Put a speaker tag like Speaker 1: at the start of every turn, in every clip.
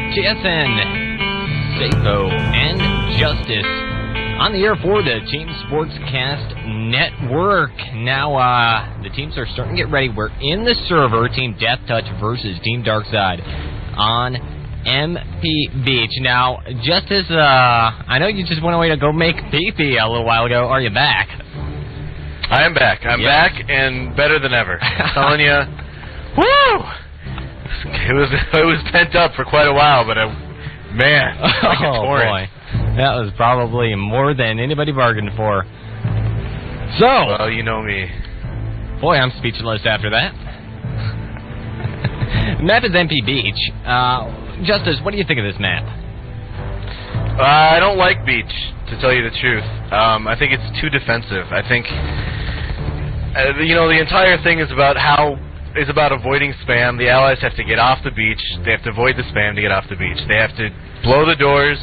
Speaker 1: TSN, Sabo, and Justice on the air for the Team Sportscast Network. Now, the teams are starting to get ready. We're in the server, Team deathTouch versus Team DarkSide on MP Beach. Now, Justice, I know you just went away to go make pee-pee a little while ago. Are you back?
Speaker 2: I am back. I'm back and better than ever. I'm telling you, woo! It was pent up for quite a while, but man, like a torrent.
Speaker 1: Boy, that was probably more than anybody bargained for. So,
Speaker 2: well, you know me.
Speaker 1: Boy, I'm speechless after that. Map is MP Beach. Justice, what do you think of this map?
Speaker 2: I don't like beach, to tell you the truth. I think it's too defensive. I think, you know, the entire thing is about avoiding spam. The allies have to get off the beach. They have to avoid the spam to get off the beach. They have to blow the doors,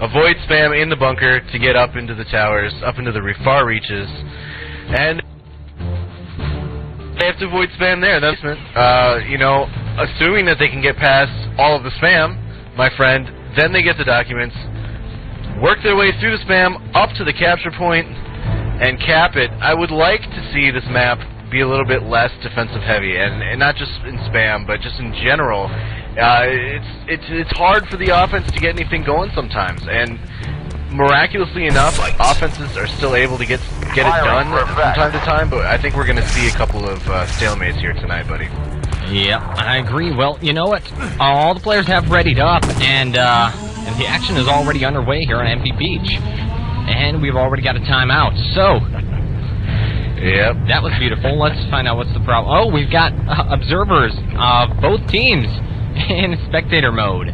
Speaker 2: avoid spam in the bunker to get up into the towers, up into the far reaches, and they have to avoid spam there. That's, you know, assuming that they can get past all of the spam, my friend, then they get the documents, work their way through the spam up to the capture point, and cap it. I would like to see this map be a little bit less defensive heavy, and not just in spam, but just in general. It's hard for the offense to get anything going sometimes, and miraculously enough, offenses are still able to get it done from time to time. But I think we're going to see a couple of stalemates here tonight, buddy.
Speaker 1: Yep, I agree. Well, you know what? All the players have readied up, and the action is already underway here on MP Beach, and we've already got a timeout. So.
Speaker 2: Yep.
Speaker 1: That was beautiful. Let's find out what's the problem. Oh, we've got observers of both teams in spectator mode.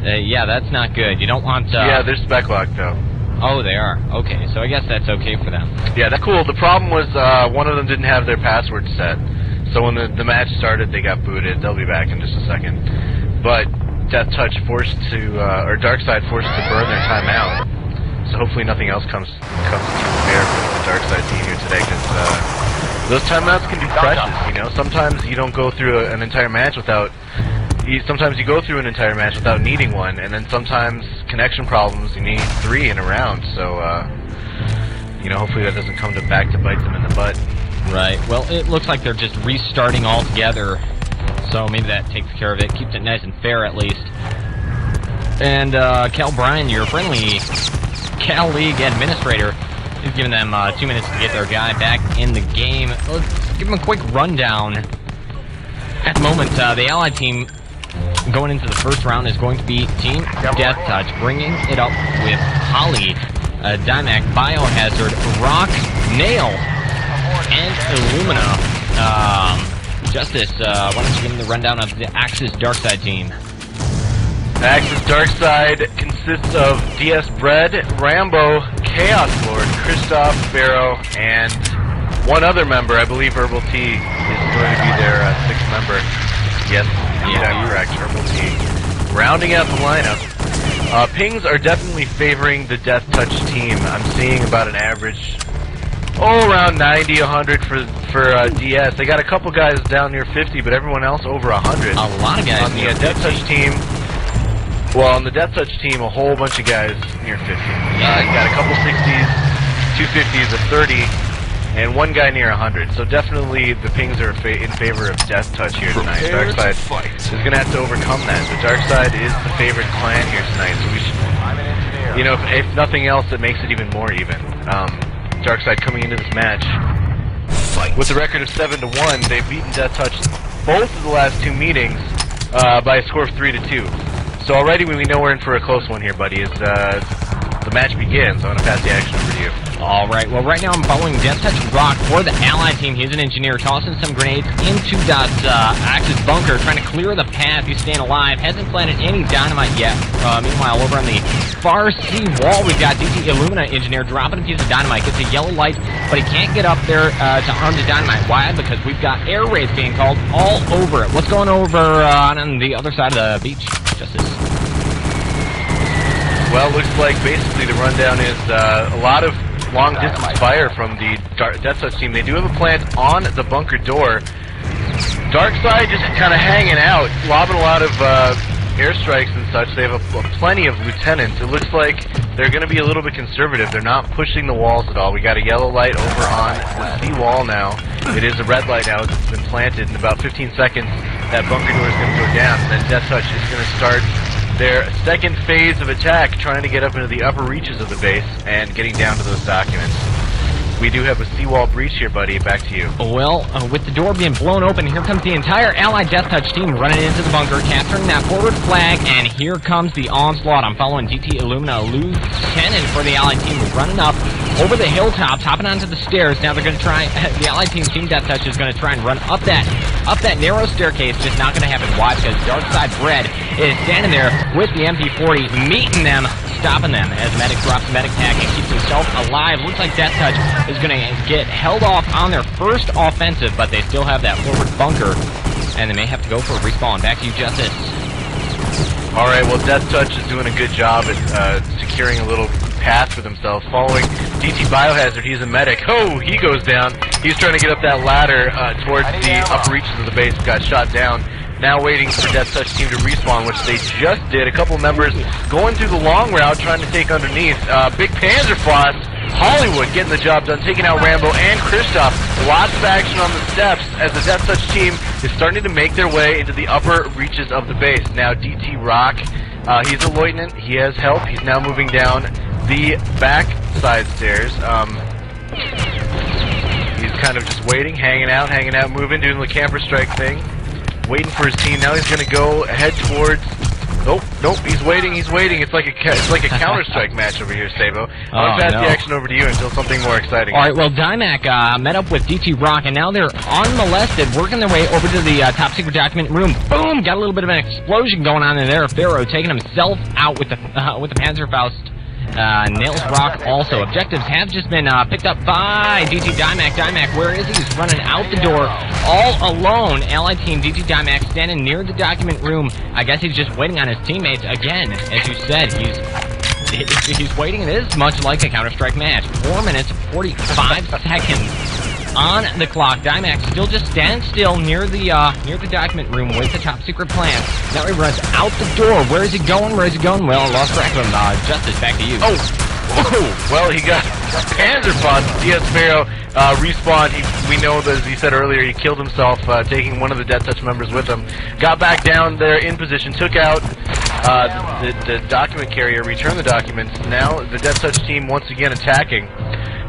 Speaker 1: Yeah, that's not good. You don't want...
Speaker 2: yeah, they're spec locked, though.
Speaker 1: Oh, they are. Okay, so I guess that's okay for them.
Speaker 2: Yeah, that's cool. The problem was one of them didn't have their password set. So when the match started, they got booted. They'll be back in just a second. But deathTouch forced to... or DarkSide forced to burn their timeout. So hopefully nothing else comes to bear for the DarkSide team here today, because those timeouts can be precious, you know. Sometimes you don't go through an entire match without... Sometimes you go through an entire match without needing one, and then sometimes connection problems, you need 3 in a round. So, you know, hopefully that doesn't come back to bite them in the butt.
Speaker 1: Right. Well, it looks like they're just restarting altogether, so maybe that takes care of it. Keeps it nice and fair, at least. And Cal Bryan, your friendly Cal League administrator, is giving them 2 minutes to get their guy back in the game. Let's give them a quick rundown. At the moment, the Allied team going into the first round is going to be Team deathTouch, bringing it up with Holly, DimMaK, bIOhAzArd, Rock, Nail, and Illumina. Justice, why don't you give them the rundown of the Axis DarkSide team?
Speaker 2: Axis DarkSide consists of DS Bread, Rambo, ChaosLord, Krishtoff, PHaraoh, and one other member. I believe Herbal-Tea is going to be their 6th member. Yes, yeah, correct, Herbal-Tea. Rounding out the lineup, pings are definitely favoring the deathTouch team. I'm seeing about an average, around 90, 100 for DS. They got a couple guys down near 50, but everyone else over 100.
Speaker 1: A lot of guys
Speaker 2: on the deathTouch team. Well, on the deathTouch team, a whole bunch of guys near 50. You got a couple 60s, 250s, a 30, and one guy near 100. So definitely the pings are in favor of deathTouch here tonight. DarkSide is going to have to overcome that. But DarkSide is the favorite clan here tonight, so we should, you know, if nothing else, it makes it even more even. DarkSide coming into this match with a record of 7-1, they've beaten deathTouch both of the last 2 meetings by a score of 3-2. So already we know we're in for a close one here, buddy, as the match begins. I'm going to pass the action over to you.
Speaker 1: Alright, well right now I'm following deathTouch Rock for the Allied team. He's an engineer tossing some grenades into Axis bunker, trying to clear the path. He's staying alive, hasn't planted any dynamite yet. Meanwhile, over on the far sea wall, we've got DT Illumina engineer dropping a piece of dynamite. Gets a yellow light, but he can't get up there to arm the dynamite. Why? Because we've got air raids being called all over it. What's going over on the other side of the beach, Justice?
Speaker 2: Well, it looks like basically the rundown is a lot of long-distance fire from the deathTouch team. They do have a plant on the bunker door. DarkSide just kind of hanging out, lobbing a lot of airstrikes and such. They have plenty of lieutenants. It looks like they're going to be a little bit conservative. They're not pushing the walls at all. We got a yellow light over on the sea wall now. It is a red light now as it's been planted. In about 15 seconds, that bunker door is going to go down. And then deathTouch is going to start their second phase of attack, trying to get up into the upper reaches of the base and getting down to those documents. We do have a seawall breach here, buddy. Back to you.
Speaker 1: Well, with the door being blown open, here comes the entire Allied deathTouch team running into the bunker, capturing that forward flag, and here comes the onslaught. I'm following DT Illumina, Lieutenant for the Allied team, running up over the hilltops, hopping onto the stairs. Now they're going to try, the Allied team deathTouch is going to try and run up that narrow staircase. Just not going to happen. Why? Because DarkSide Bread is standing there with the MP40, meeting them, stopping them as Medic drops the medic tag and keeps himself alive. Looks like deathTouch is going to get held off on their first offensive, but they still have that forward bunker, and they may have to go for a respawn. Back to you, Justice.
Speaker 2: Alright, well, deathTouch is doing a good job at securing a little path for themselves. Following DT bIOhAzArd, he's a medic. Oh, he goes down. He's trying to get up that ladder towards the upper reaches of the base, got shot down. Now waiting for deathTouch team to respawn, which they just did. A couple members going through the long route, trying to take underneath. Big Panzerfaust, Hollywood getting the job done, taking out Rambo and Krishtoff. Lots of action on the steps as the deathTouch team is starting to make their way into the upper reaches of the base. Now DT Rock, he's a lieutenant, he has help. He's now moving down the back side stairs. He's kind of just waiting, hanging out, moving, doing the camper strike thing. Waiting for his team. Now he's going to go head towards... Nope, he's waiting. It's like a Counter-Strike match over here, Sabo. I'll pass the action over to you until something more exciting.
Speaker 1: Alright, well, DimMaK met up with DT Rock, and now they're unmolested, working their way over to the top secret document room. Boom! Got a little bit of an explosion going on in there. PHaraoh taking himself out with the Panzerfaust. Nails Rock also. Objectives have just been picked up by DT DimMaK. DimMaK, where is he? He's running out the door all alone. Allied team, DT DimMaK, standing near the document room. I guess he's just waiting on his teammates again. As you said, he's waiting. It is much like a Counter-Strike match. 4 minutes, 45 seconds on the clock. DimMaK still just standing still near the document room with the top secret plan. Now he runs out the door. Where is he going? Well, I lost track of him. Justice, back to you.
Speaker 2: Oh! Well, he got Panzerfaust. DS PHaraoh respawned. We know that, as he said earlier, he killed himself, taking one of the deathTouch members with him. Got back down there in position, took out the document carrier, returned the documents. Now the deathTouch team once again attacking.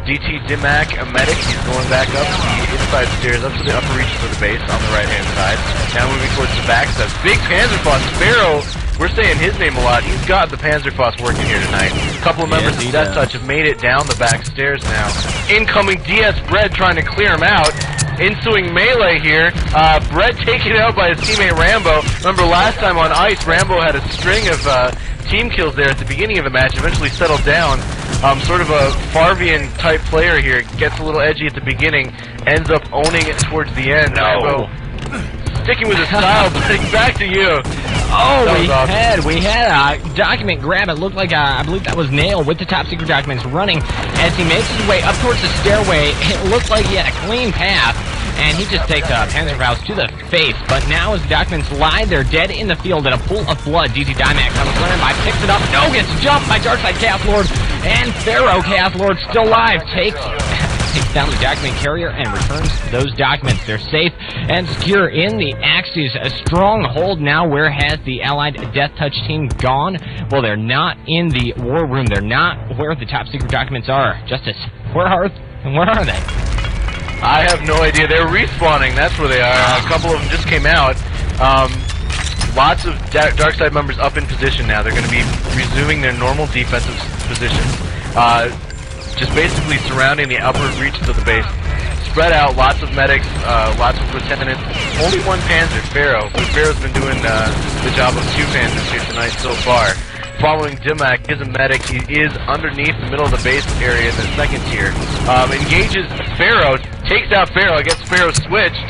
Speaker 2: DT DimMaK, a medic, he's going back up the inside stairs, up to the upper reaches of the base on the right-hand side. Now moving towards the back side. Big Panzerfaust. PHaraoh, we're saying his name a lot. He's got the Panzerfaust working here tonight. A couple of members of deathTouch have made it down the back stairs now. Incoming DS Bread trying to clear him out. Ensuing melee here. Bread taken out by his teammate Rambo. Remember last time on Ice, Rambo had a string of team kills there at the beginning of the match, eventually settled down. Sort of a Farvian type player here, gets a little edgy at the beginning, ends up owning it towards the end. Rambo sticking with his style, but back to you.
Speaker 1: Oh, we had a document grab. It looked like, I believe that was Nail with the top secret documents running as he makes his way up towards the stairway. It looked like he had a clean path, and he just takes Panzerfaust to the face. But now as the documents lie, they're dead in the field in a pool of blood. DT DimMaK comes running by, picks it up. No, gets jumped by DarkSide ChaosLord, and PHaraoh ChaosLord still alive takes down the document carrier and returns those documents. They're safe and secure in the Axis stronghold. Now, where has the Allied deathTouch team gone? Well, they're not in the war room. They're not where the top secret documents are. Justice, where are they?
Speaker 2: I have no idea. They're respawning. That's where they are. A couple of them just came out. Lots of DarkSide members up in position now. They're going to be resuming their normal defensive positions. Just basically surrounding the upper reaches of the base. Spread out, lots of medics, lots of lieutenants. Only one Panzer, PHaraoh. But PHaraoh's been doing the job of 2 Panzers here tonight so far. Following DimMaK is a medic. He is underneath the middle of the base area in the second tier. Engages PHaraoh, takes out PHaraoh, gets PHaraoh switched.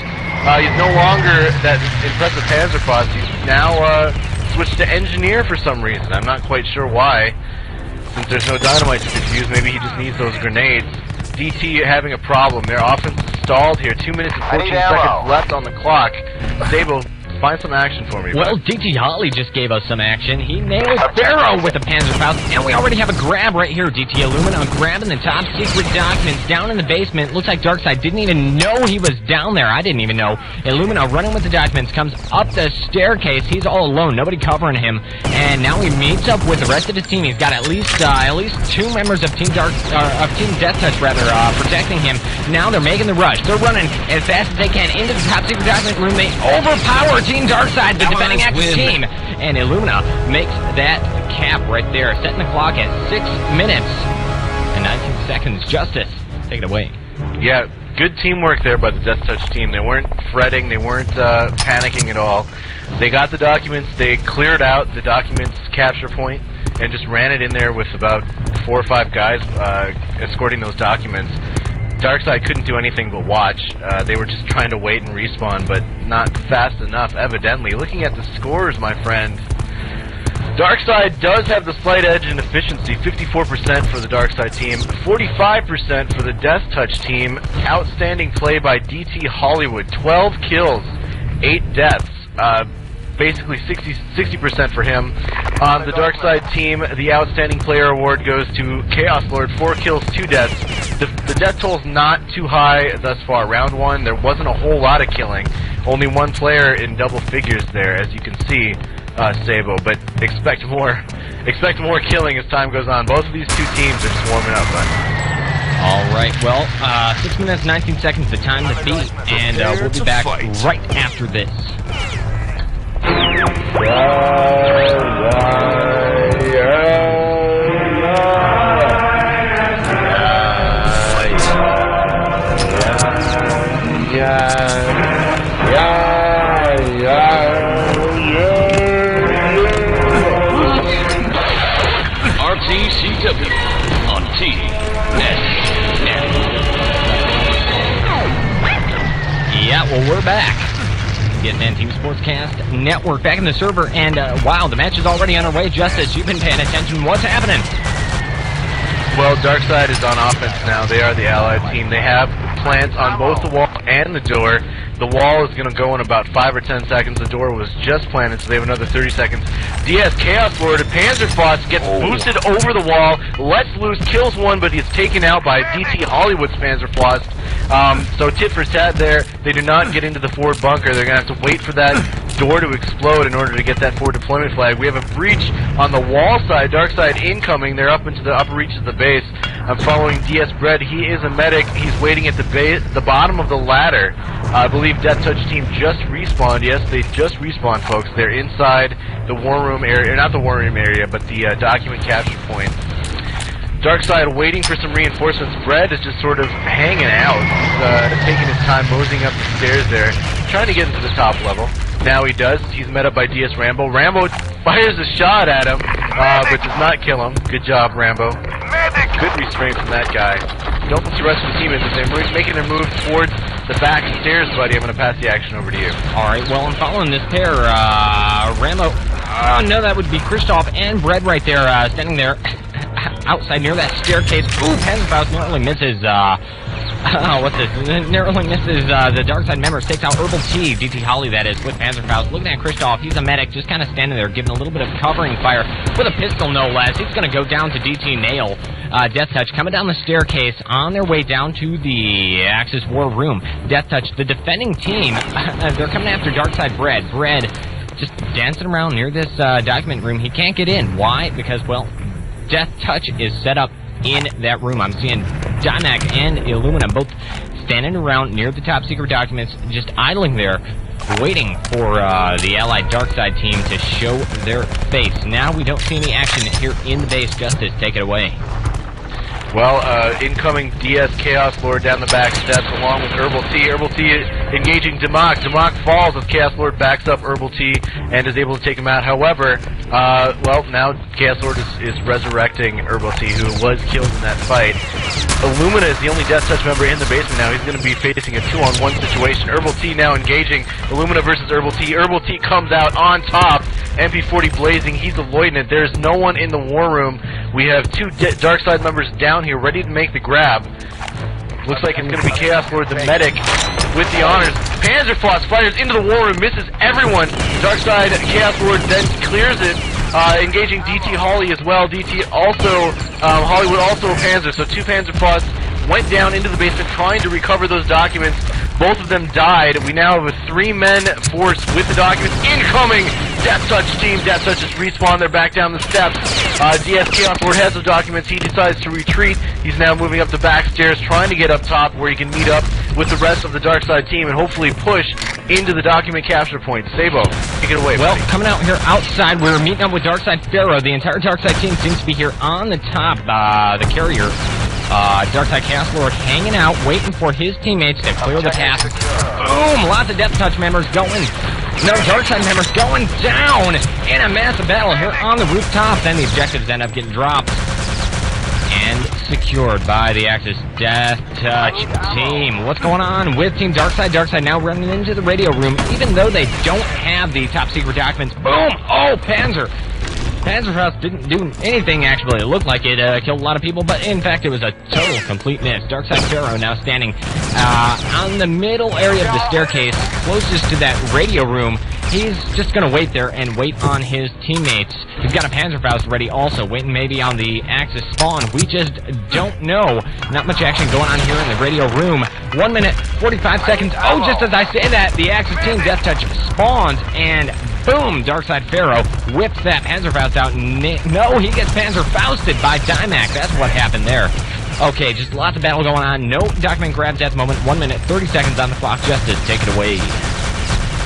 Speaker 2: He's no longer that impressive Panzerfaust. He's now switched to engineer for some reason. I'm not quite sure why. Since there's no dynamite to defuse, maybe he just needs those grenades. DT having a problem. Their offense is stalled here. 2 minutes and 14 seconds left on the clock. Sabo Find some action for me.
Speaker 1: Well, DT Holly just gave us some action. He nailed PHaraoh with a Panzerfaust, and we already have a grab right here. DT Illumina grabbing the top secret documents down in the basement. Looks like DarkSide didn't even know he was down there. I didn't even know. Illumina running with the documents, comes up the staircase. He's all alone, nobody covering him, and now he meets up with the rest of his team. He's got at least 2 members of Team deathTouch protecting him. Now they're making the rush. They're running as fast as they can into the top secret document room. They overpower Team DarkSide, the defending active team, and Illumina makes that cap right there, setting the clock at 6 minutes and 19 seconds. Justice, take it away.
Speaker 2: Yeah, good teamwork there by the deathTouch team. They weren't fretting, they weren't panicking at all. They got the documents, they cleared out the documents capture point, and just ran it in there with about 4 or 5 guys escorting those documents. DarkSide couldn't do anything but watch. They were just trying to wait and respawn, but not fast enough, evidently. Looking at the scores, my friend, DarkSide does have the slight edge in efficiency, 54% for the DarkSide team, 45% for the deathTouch team. Outstanding play by DT Hollywood, 12 kills, 8 deaths. Basically 60% for him. On the DarkSide team, the Outstanding Player Award goes to ChaosLord, 4 kills, 2 deaths. The death toll's not too high thus far. Round 1, there wasn't a whole lot of killing. Only 1 player in double figures there, as you can see, Sabo. But expect more killing as time goes on. Both of these 2 teams are just warming up.
Speaker 1: Alright, well, 6 minutes, 19 seconds, the time to beat, and we'll be back right after this.
Speaker 3: RTCW on TNet.
Speaker 1: Yeah, well, we're back. Getting in Team Sportscast Network back in the server, and wow, the match is already underway. Justice, you've been paying attention. What's happening?
Speaker 2: Well, DarkSide is on offense now. They are the allied team. They have plants on both the wall and the door. The wall is going to go in about 5 or 10 seconds. The door was just planted, so they have another 30 seconds. DS ChaosLord, Panzerfaust gets boosted over the wall, lets loose, kills one, but he's taken out by DT Hollywood's Panzerfaust. So tit for tat there. They do not get into the forward bunker. They're going to have to wait for that door to explode in order to get that forward deployment flag. We have a breach on the wall side. DarkSide incoming. They're up into the upper reaches of the base. I'm following DS Bread. He is a medic. He's waiting at the bottom of the ladder. I believe deathTouch team just respawned. Yes, they just respawned, folks. They're inside the war room area, not the war room area, but the document capture point. DarkSide waiting for some reinforcements. Bread is just sort of hanging out, taking his time moseying up the stairs there, trying to get into the top level. Now he does. He's met up by DS Rambo. Rambo fires a shot at him, but does not kill him. Good job, Rambo. Good restraint from that guy. Don't let the rest of the team in. They're making their move towards the back stairs, buddy. I'm going to pass the action over to you.
Speaker 1: Alright, well, I'm following this pair. Rambo. Oh, no, that would be Krishtoff and Bread right there, standing there outside near that staircase. Ooh, Panzerfaust narrowly misses, what's this? Narrowly misses, the DarkSide members. Takes out Herbal-Tea, DT Holly, that is, with Panzerfaust. Looking at Krishtoff, he's a medic, just kind of standing there, giving a little bit of covering fire with a pistol, no less. He's going to go down to DT Nail. deathTouch coming down the staircase on their way down to the Axis War room. deathTouch, the defending team, they're coming after DarkSide Bread. Bread just dancing around near this document room. He can't get in. Why? Because, well, deathTouch is set up in that room. I'm seeing DimMaK and Illumina both standing around near the top secret documents, just idling there, waiting for the allied DarkSide team to show their face. Now we don't see any action here in the base. Justice, take it away.
Speaker 2: Well, incoming DS ChaosLord down the back steps along with Herbal-Tea. Herbal-Tea engaging DimMaK. DimMaK falls as ChaosLord backs up Herbal-Tea and is able to take him out. However, well, now ChaosLord is resurrecting Herbal-Tea, who was killed in that fight. Illumina is the only deathTouch member in the basement now. He's going to be facing a 2-on-1 situation. Herbal-Tea now engaging Illumina versus Herbal-Tea. Herbal-Tea comes out on top. MP40 blazing. He's a lieutenant. There's no one in the war room. We have 2 DarkSide members down here ready to make the grab. Looks like it's going to be ChaosLord, the medic, with the honors. PHaraoh fires into the war room, misses everyone. DarkSide, ChaosLord then clears it, engaging DT Holly as well. DT also, Hollywood also a Panzer, so 2 PHaraohs went down into the basement trying to recover those documents. Both of them died. We now have a 3-man force with the documents incoming. deathTouch team. deathTouch just respawned. They're back down the steps. DS ChaosLord has the documents. He decides to retreat. He's now moving up the back stairs, trying to get up top where he can meet up with the rest of the DarkSide team and hopefully push into the document capture point. Sabo, take it away.
Speaker 1: Well,
Speaker 2: buddy.
Speaker 1: coming out here outside, we're meeting up with DarkSide PHaraoh. The entire DarkSide team seems to be here on the top. The carrier. DarkSide ChaosLord hanging out, waiting for his teammates to clear the path. Boom! Lots of deathTouch members going. No, DarkSide members going down in a massive battle here on the rooftop. Then the objectives end up getting dropped and secured by the Axis deathTouch team. What's going on with Team DarkSide? DarkSide now running into the radio room, even though they don't have the top secret documents. Boom! Oh, PHaraoh didn't do anything, actually. It looked like it killed a lot of people, but in fact it was a total, complete miss. DarkSide PHaraoh now standing on the middle area of the staircase, closest to that radio room. He's just going to wait there and wait on his teammates. He's got a Panzerfaust ready also, waiting maybe on the Axis spawn. We just don't know. Not much action going on here in the radio room. 1 minute, 45 seconds. Oh, just as I say that, the Axis team deathTouch spawns, and boom, DarkSide PHaraoh whips that Panzerfaust out. No, he gets Panzerfausted by DimMaK. That's what happened there. Okay, just lots of battle going on. No document grab death moment. 1 minute, 30 seconds on the clock. Justice, take it away.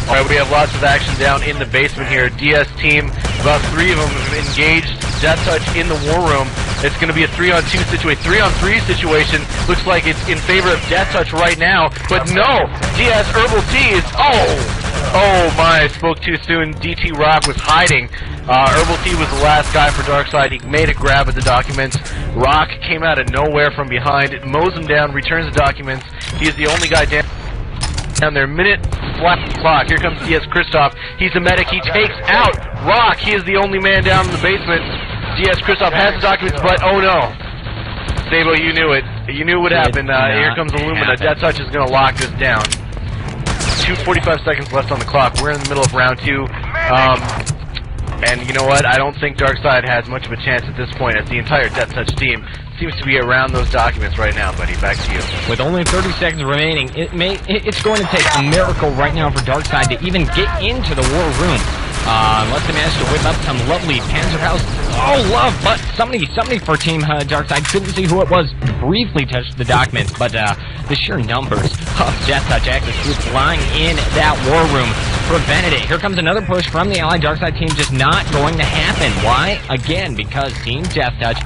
Speaker 2: Alright, we have lots of action down in the basement here. DS team, about 3 of them have engaged deathTouch in the war room. It's going to be a 3-on-2 situation, 3-on-3 situation. Looks like it's in favor of deathTouch right now, but no! DS Herbal-Tea is... Oh my, spoke too soon. DT Rock was hiding. Herbal-Tea was the last guy for DarkSide. He made a grab at the documents. Rock came out of nowhere from behind, mows him down, returns the documents. He is the only guy down there. Minute flat clock. Here comes DS Krishtoff. He's a medic. He takes out Rock. He is the only man down in the basement. DS Krishtoff has the documents, but oh no. Sabo, you knew it. You knew what happened. Here comes Illumina. deathTouch is going to lock this down. 2:45 seconds left on the clock. We're in the middle of round 2. And you know what? I don't think DarkSide has much of a chance at this point, as the entire deathTouch team seems to be around those documents right now, buddy. Back to you.
Speaker 1: With only 30 seconds remaining, it's going to take a miracle right now for DarkSide to even get into the war room. Unless they manage to whip up some lovely Panzerfaust. Oh, love! But somebody for Team DarkSide, couldn't see who it was, briefly touched the documents, but the sheer numbers of deathTouch Axis troops lying in that war room prevented it. Here comes another push from the allied DarkSide team, just not going to happen. Why? Again, because Team deathTouch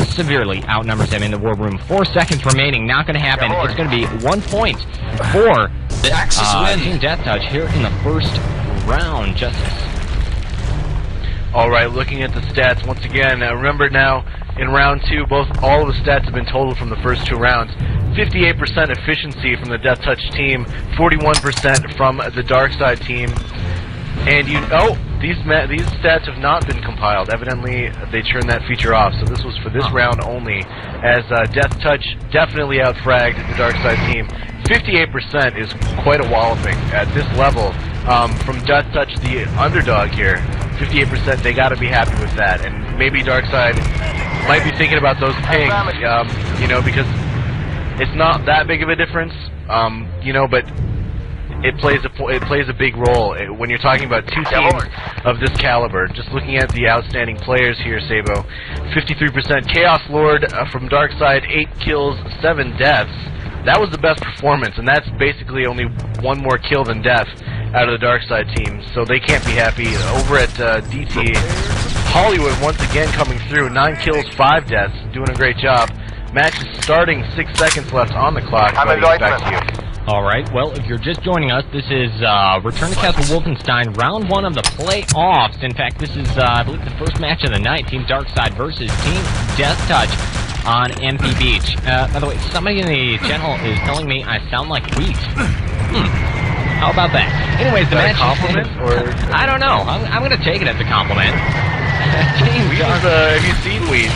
Speaker 1: severely outnumbers them in the war room. 4 seconds remaining, not going to happen. It's going to be 1 point for the Team deathTouch here in the first round. Justice.
Speaker 2: Alright, looking at the stats once again. Remember now, in round 2, all of the stats have been totaled from the first 2 rounds. 58% efficiency from the deathTouch team, 41% from the DarkSide team. And these stats have not been compiled. Evidently, they turned that feature off. So this was for this round only, as deathTouch definitely outfragged the DarkSide team. 58% is quite a walloping at this level. From deathTouch, the underdog here, 58%, they gotta be happy with that. And maybe DarkSide might be thinking about those pings, you know, because it's not that big of a difference, you know, but it plays a big role when you're talking about 2 teams of this caliber. Just looking at the outstanding players here, Sabo, 53%. ChaosLord from DarkSide, 8 kills, 7 deaths. That was the best performance, and that's basically only 1 more kill than death out of the DarkSide team, so they can't be happy. Over at DT, Hollywood once again coming through, 9 kills, 5 deaths, doing a great job. Match is starting, 6 seconons left on the clock. Buddy, back to you.
Speaker 1: Alright, well, if you're just joining us, this is Return to Castle Wolfenstein, round 1 of the playoffs. In fact, this is, I believe, the first match of the night, Team DarkSide versus Team deathTouch on MP Beach. By the way, somebody in the channel is telling me I sound like wheat. How about that? Anyways, the match...
Speaker 2: a compliment, or...?
Speaker 1: I don't know. I'm going to take it as a compliment.
Speaker 2: Have you seen Wheat?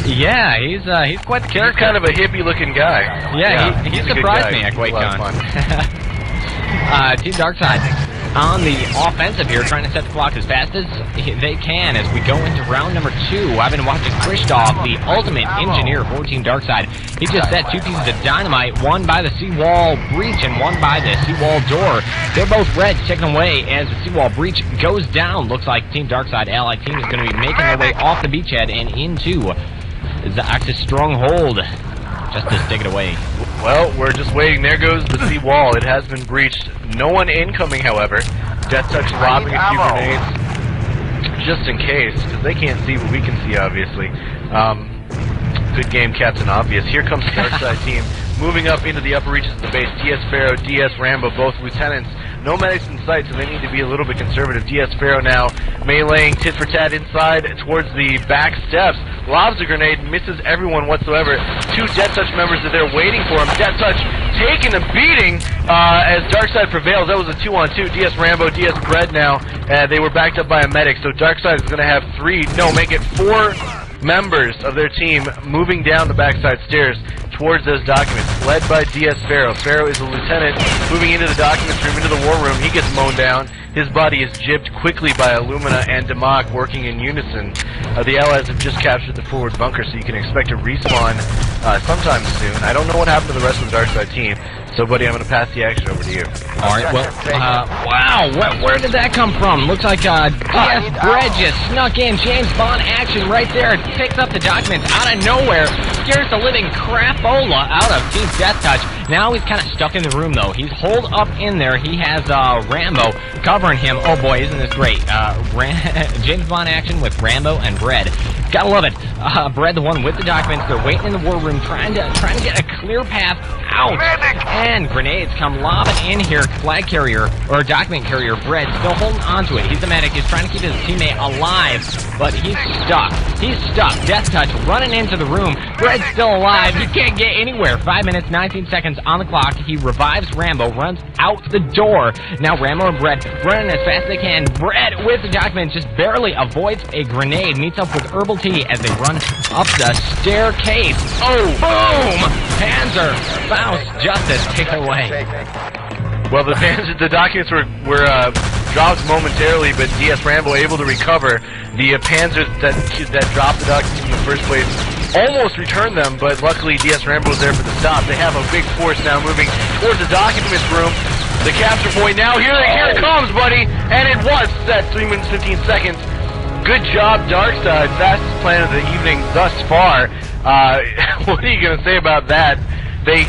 Speaker 1: Yeah, he's quite the character.
Speaker 2: He's kind of a hippie-looking guy.
Speaker 1: Yeah, he surprised me at QuakeCon. Team DarkSide on the offensive here, trying to set the clock as fast as they can as we go into round number 2. I've been watching Krishtoff, the ultimate engineer for Team DarkSide. He just set 2 pieces of dynamite, one by the seawall breach and one by the seawall door. They're both red, taken away as the seawall breach goes down. Looks like Team DarkSide allied team is going to be making their way off the beachhead and into the Axis stronghold. Just to stick it away.
Speaker 2: Well, we're just waiting. There goes the sea wall. It has been breached. No one incoming, however. deathTouch lobbing a few grenades just in case, because they can't see what we can see, obviously. Good game, Captain Obvious. Here comes the DarkSide team, moving up into the upper reaches of the base. PHaraoh, Rambo, both lieutenants. No medics in sight, so they need to be a little bit conservative. PHaraoh now meleeing tit for tat inside towards the back steps. Lobs a grenade, misses everyone whatsoever. 2 deathTouch members are there waiting for him. deathTouch taking a beating as DarkSide prevails. That was a 2-on-2. Rambo, Bread now. They were backed up by a medic, so DarkSide is going to have 4 members of their team moving down the backside stairs towards those documents, led by Pharaoh. Pharaoh is a lieutenant moving into the documents room, into the war room. He gets mown down. His body is jibbed quickly by Illumina and DimMaK working in unison. The allies have just captured the forward bunker, so you can expect a respawn sometime soon. I don't know what happened to the rest of the DarkSide team, so buddy, I'm going to pass the action over to you.
Speaker 1: Alright, well, wow, where did that come from? Looks like Bread just snuck in. James Bond action right there. Picks up the documents out of nowhere. Scares the living crapola out of Team DeathTouch. Now he's kind of stuck in the room, though. He's holed up in there. He has Rambo covering him. Oh boy, isn't this great. James Bond action with Rambo and Bread. Gotta love it. Bread, the one with the documents. They're waiting in the war room, trying to get a clear path out. And grenades come lobbing in here. Flag carrier, or document carrier, Bread, still holding onto it. He's the medic. He's trying to keep his teammate alive, but he's stuck. He's stuck. DeathTouch running into the room. Bread's still alive. He can't get anywhere. 5 minutes, 19 seconds on the clock. He revives Rambo, runs out the door. Now Rambo and Bread running as fast as they can. Bread with the document just barely avoids a grenade. Meets up with Herbal-Tea as they run up the staircase. Oh, boom! Panzer, Faust, Justice, take it away.
Speaker 2: Well, the documents were dropped momentarily, but Rambo able to recover. The Panzers that dropped the documents in the first place almost returned them, but luckily Rambo was there for the stop. They have a big force now moving towards the documents room. The capture point now, here it comes, buddy! And it was at 3 minutes 15 seconds. Good job, DarkSide. Fastest plan of the evening thus far. What are you going to say about that? They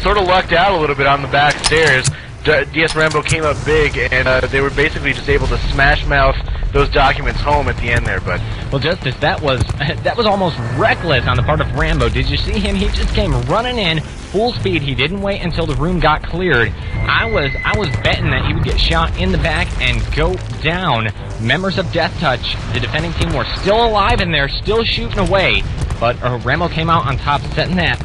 Speaker 2: sort of lucked out a little bit on the back stairs. Rambo came up big, and they were basically just able to smash mouth those documents home at the end there, bud.
Speaker 1: Well, Justice, that was almost reckless on the part of Rambo. Did you see him? He just came running in full speed. He didn't wait until the room got cleared. I was betting that he would get shot in the back and go down. Members of DeathTouch, the defending team, were still alive in there, still shooting away, but Rambo came out on top, setting that.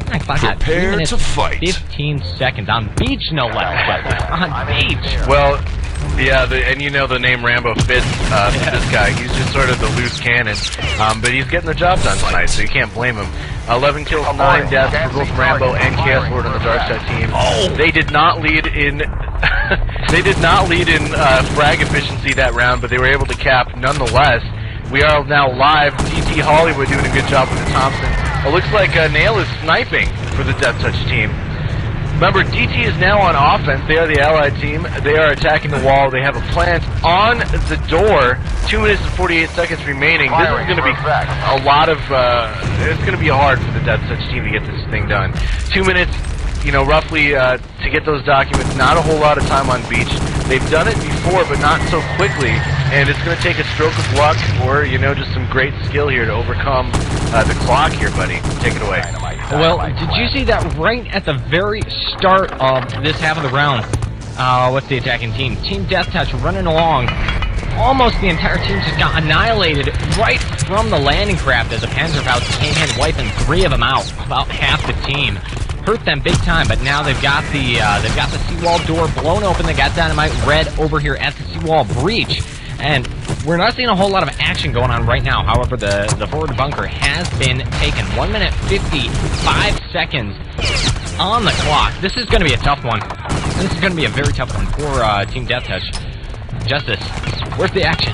Speaker 3: Prepare to fight.
Speaker 1: 15 seconds on beach, no less. But on beach.
Speaker 2: Well, yeah, and you know the name Rambo fits this guy. He's just sort of the loose cannon, but he's getting the job done tonight, so you can't blame him. 11 kills, 9 deaths for both Rambo and ChaosLord on the DarkSide team. Oh, they did not lead in. They did not lead in frag efficiency that round, but they were able to cap nonetheless. We are now live. DT Hollywood doing a good job with the Thompson. It looks like Nail is sniping for the DeathTouch team. Remember, DT is now on offense. They are the allied team. They are attacking the wall. They have a plant on the door. 2 minutes and 48 seconds remaining. This is going to be a lot of... it's going to be hard for the DeathTouch team to get this thing done. 2 minutes, you know, roughly to get those documents. Not a whole lot of time on beach. They've done it before, but not so quickly. And it's going to take a stroke of luck or, you know, just some great skill here to overcome the clock here, buddy. Take it away.
Speaker 1: Well, did you see that right at the very start of this half of the round? What's the attacking team? Team DeathTouch running along. Almost the entire team just got annihilated right from the landing craft as the Panzerfaust came in, wiping 3 of them out. About half the team. Hurt them big time, but now they've got the seawall door blown open. They got dynamite red over here at the seawall breach. And we're not seeing a whole lot of action going on right now. However, the forward bunker has been taken. 1 minute 55 seconds on the clock. This is going to be a tough one. This is going to be a very tough one for Team deathTouch. Justice, where's the action?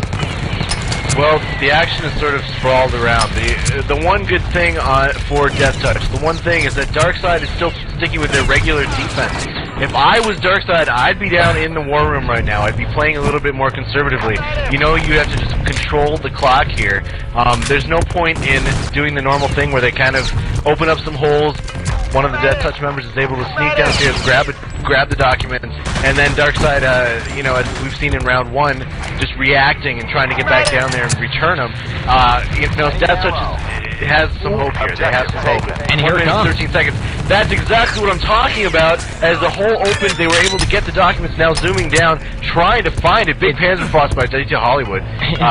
Speaker 2: Well, the action is sort of sprawled around. The one good thing for deathTouch, the one thing is that DarkSide is still sticking with their regular defense. If I was DarkSide, I'd be down in the war room right now. I'd be playing a little bit more conservatively. You know, you have to just control the clock here. There's no point in doing the normal thing where they kind of open up some holes. One of the deathTouch members is able to sneak downstairs, grab the documents, and then DarkSide, you know, as we've seen in round 1, just reacting and trying to get back down there and return them. You know, deathTouch has some hope here. They have some hope.
Speaker 1: And here it comes.
Speaker 2: 13 seconds. That's exactly what I'm talking about. As the hole opened, they were able to get the documents. Now zooming down, trying to find it. Big Panzerfaust by DT Hollywood.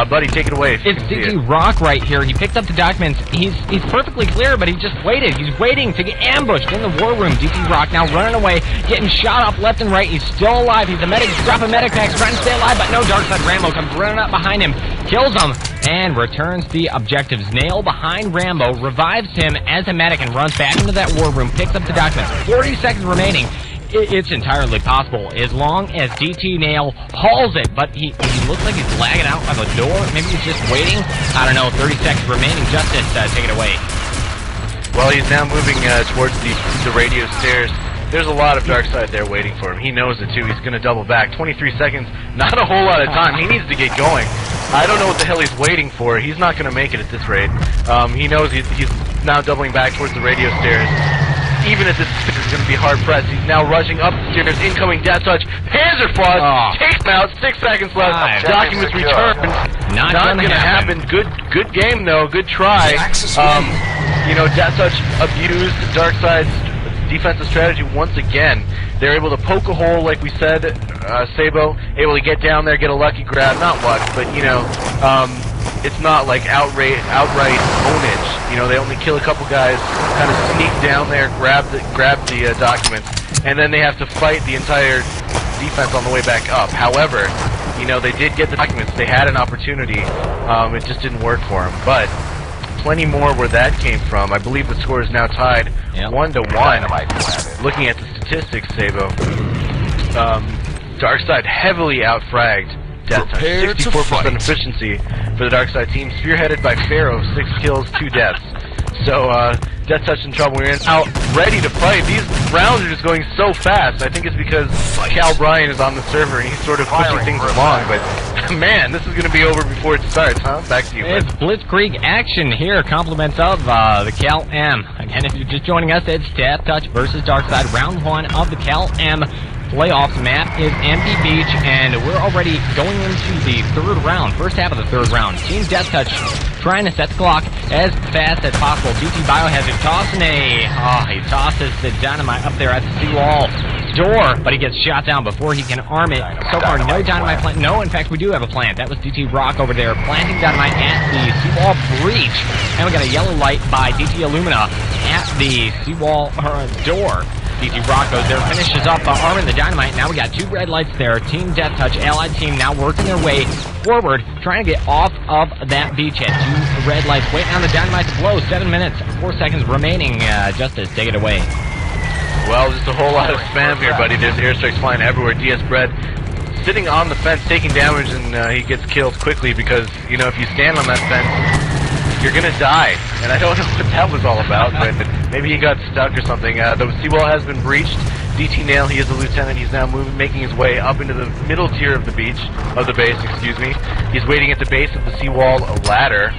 Speaker 2: Buddy, take it away.
Speaker 1: It's DT Rock right here. He picked up the documents. He's perfectly clear, but he just waited. He's waiting to get ambushed in the war room. DT Rock now running away, getting shot up left and right. He's still alive. He's a medic. He's dropping medic packs, trying to stay alive, but no. DarkSide Rambo comes running up behind him, kills him, and returns the objectives. Nail behind Rambo, revives him as a medic, and runs back into that war room, picks up the documents. 40 seconds remaining. It's entirely possible, as long as DT Nail hauls it, but he looks like he's lagging out by the door. Maybe he's just waiting. I don't know. 30 seconds remaining. Justice, take it away.
Speaker 2: Well, he's now moving towards the radio stairs. There's a lot of DarkSide there waiting for him. He knows it, too. He's going to double back. 23 seconds, not a whole lot of time. He needs to get going. I don't know what the hell he's waiting for. He's not going to make it at this rate. He knows he's now doubling back towards the radio stairs. Even at this point, it's going to be hard-pressed. He's now rushing up the stairs. Incoming deathTouch. Panzerfaust takes him out. 6 seconds left. Documents returned. Not going to happen. Good game, though. Good try. You know, deathTouch abused DarkSide's defensive strategy once again. They're able to poke a hole, like we said. Sabo able to get down there, get a lucky grab. Not luck, but, you know, it's not like outright ownage. You know, they only kill a couple guys, kind of sneak down there, grab the documents, and then they have to fight the entire defense on the way back up. However, you know, they did get the documents. They had an opportunity. It just didn't work for them. But plenty more where that came from. I believe the score is now tied 1-1. Looking at the statistics, Sabo, DarkSide heavily outfragged deathTouch. 64% efficiency for the DarkSide team, spearheaded by PHaraoh, 6 kills, 2 deaths. So, deathTouch in trouble. We're out ready to fight. These rounds are just going so fast. I think it's because Cal Bryan is on the server and he's sort of pushing things along. But, man, this is going to be over before it starts, huh? Back to you,
Speaker 1: It's Blitzkrieg action here. Compliments of the Cal M. Again, if you're just joining us, it's deathTouch versus DarkSide. Round 1 of the Cal M playoffs. Map is Empty Beach, and we're already going into the third round, first half of the third round. Team deathTouch trying to set the clock as fast as possible. DT bIOhAzArd tossing he tosses the dynamite up there at the seawall door, but he gets shot down before he can arm it. So far, no dynamite plant. No, in fact, we do have a plant. That was DT Rock over there planting dynamite at the seawall breach, and we got a yellow light by DT Illumina at the seawall door. DT Rock goes there, finishes up arming the dynamite. Now we got 2 red lights there. Team deathTouch, allied team, now working their way forward, trying to get off of that beachhead. 2 red lights waiting on the dynamite to blow. 7 minutes, 4 seconds remaining. Justice, take it away.
Speaker 2: Well, just a whole lot of spam here, buddy. There's airstrikes flying everywhere. DS Bread sitting on the fence, taking damage, and he gets killed quickly because, you know, if you stand on that fence, you're gonna die, and I don't know what that was all about, but maybe he got stuck or something. The seawall has been breached. DT Nail, he is a lieutenant. He's now making his way up into the middle tier of the base. He's waiting at the base of the seawall ladder.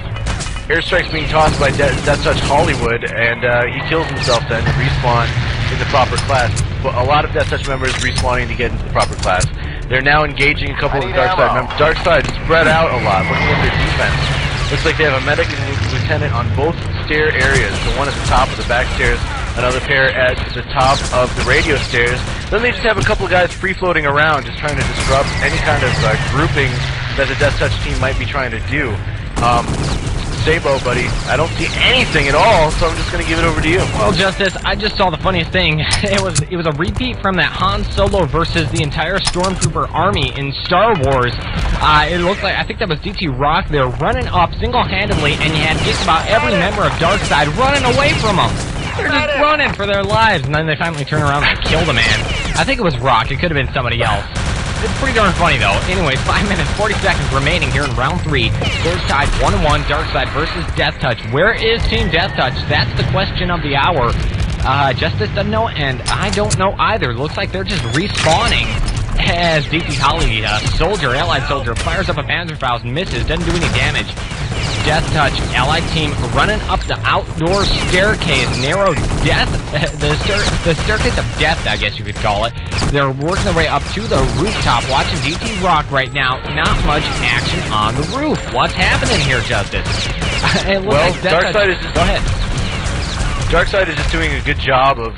Speaker 2: Airstrikes being tossed by deathTouch Hollywood, and he kills himself then to respawn in the proper class. But a lot of deathTouch members respawning to get into the proper class. They're now engaging a couple of the DarkSide members. DarkSide spread out a lot, looking at their defense. Looks like they have a medic and a lieutenant on both stair areas. The one at the top of the back stairs, another pair at the top of the radio stairs. Then they just have a couple of guys free-floating around, just trying to disrupt any kind of grouping that the deathTouch team might be trying to do. Sabo, buddy, I don't see anything at all, so I'm just going to give it over to you.
Speaker 1: Well, Justice, I just saw the funniest thing. It was a repeat from that Han Solo versus the entire Stormtrooper army in Star Wars. It looked like, I think that was DT Rock there, running up single-handedly, and you had just about every member of DarkSide running away from him. They're just running for their lives, and then they finally turn around and kill the man. I think it was Rock. It could have been somebody else. It's pretty darn funny, though. Anyways, 5 minutes, 40 seconds remaining here in round 3. Scores tied 1-1, DarkSide versus deathTouch. Where is Team deathTouch? That's the question of the hour. Justice doesn't know, and I don't know either. Looks like they're just respawning as DT Holly, soldier, allied soldier, fires up a Panzerfaust and misses, doesn't do any damage. deathTouch, allied team running up the outdoor staircase, narrow death, the staircase of death, I guess you could call it. They're working their way up to the rooftop, watching DT rock right now. Not much action on the roof. What's happening here, Justice?
Speaker 2: Well,
Speaker 1: like
Speaker 2: DarkSide is just...
Speaker 1: Go ahead.
Speaker 2: DarkSide is just doing a good job of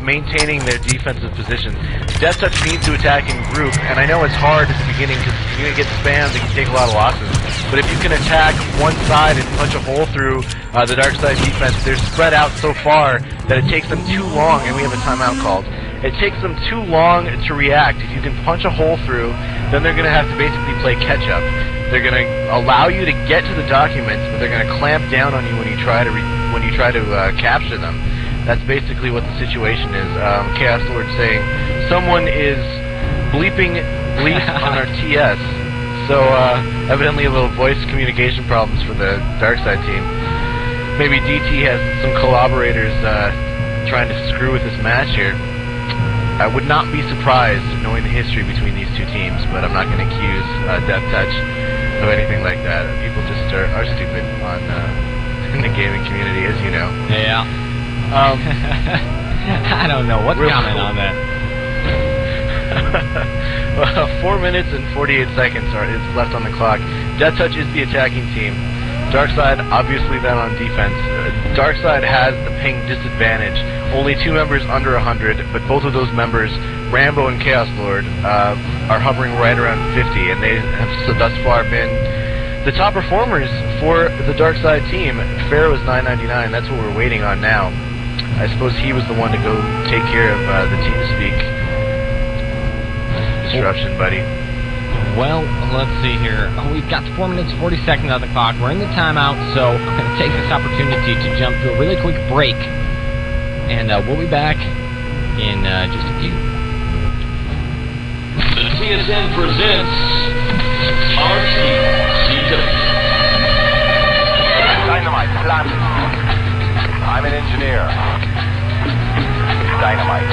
Speaker 2: maintaining their defensive position. deathTouch needs to attack in group, and I know it's hard at the beginning because if you're going to get spammed, it can take a lot of losses. But if you can attack one side and punch a hole through the DarkSide defense, they're spread out so far that it takes them too long, and we have a timeout called. It takes them too long to react. If you can punch a hole through, then they're going to have to basically play catch-up. They're going to allow you to get to the documents, but they're going to clamp down on you when you try to capture them. That's basically what the situation is. ChaosLord saying, someone is bleeping bleep on our TS. So, evidently a little voice communication problems for the DarkSide team. Maybe DT has some collaborators trying to screw with this match here. I would not be surprised knowing the history between these two teams, but I'm not going to accuse deathTouch of anything like that. People just are stupid on in the gaming community, as you know.
Speaker 1: Yeah. I don't know. What's comment on that?
Speaker 2: Well, 4 minutes and 48 seconds is left on the clock. deathTouch is the attacking team. DarkSide, obviously, then on defense. DarkSide has the ping disadvantage. Only 2 members under 100, but both of those members, Rambo and ChaosLord, are hovering right around 50, and they have thus far been the top performers for the DarkSide team. PHaraoh is 999. That's what we're waiting on now. I suppose he was the one to go take care of the TeamSpeak disruption, buddy.
Speaker 1: Well, let's see here. We've got 4 minutes, 40 seconds on the clock. We're in the timeout, so I'm going to take this opportunity to jump to a really quick break. And we'll be back in just a few.
Speaker 3: The TSN presents RTCW.
Speaker 4: Dynamite planted. I'm an engineer. Dynamite.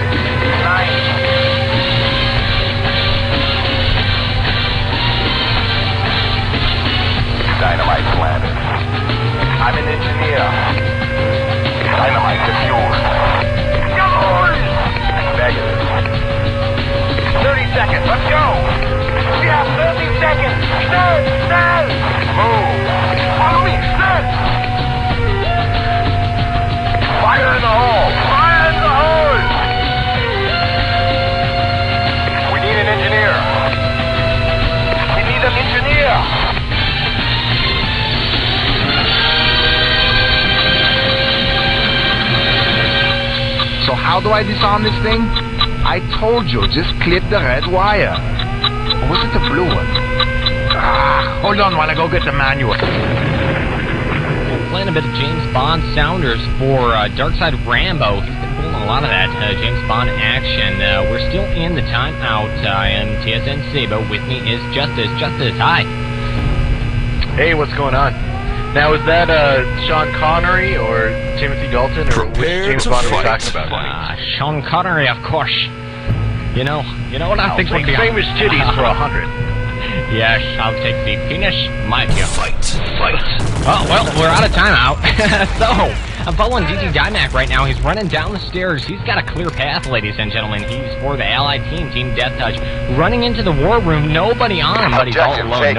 Speaker 4: Dynamite planted. I'm an engineer. Dynamite defused. Negative. 30 seconds. Let's go. We have 30 seconds. Stand. Move. Follow me. Stand. Fire in the hole. Fire in the hole. We need an engineer. We need an engineer.
Speaker 5: So how do I disarm this thing? I told you, just clip the red wire. Or was it the blue one? Hold on while I go get the manual.
Speaker 1: Playing a bit of James Bond sounders for DarkSide Rambo. He's been pulling a lot of that James Bond action. We're still in the timeout. I am TSN Sabo. With me is Justice. Justice, hi.
Speaker 2: Hey, what's going on? Now, is that Sean Connery or Timothy Dalton, or which James Bond are we talking about?
Speaker 1: Sean Connery, of course. You know what I think would be
Speaker 2: famous titties for 100.
Speaker 1: Yes, I'll take the penis. Might be a
Speaker 3: Fight.
Speaker 1: Oh, well, we're out of timeout. So, I'm following DT DimMaK right now. He's running down the stairs. He's got a clear path, ladies and gentlemen. He's for the allied team, Team deathTouch. Running into the war room. Nobody on him, but he's all alone.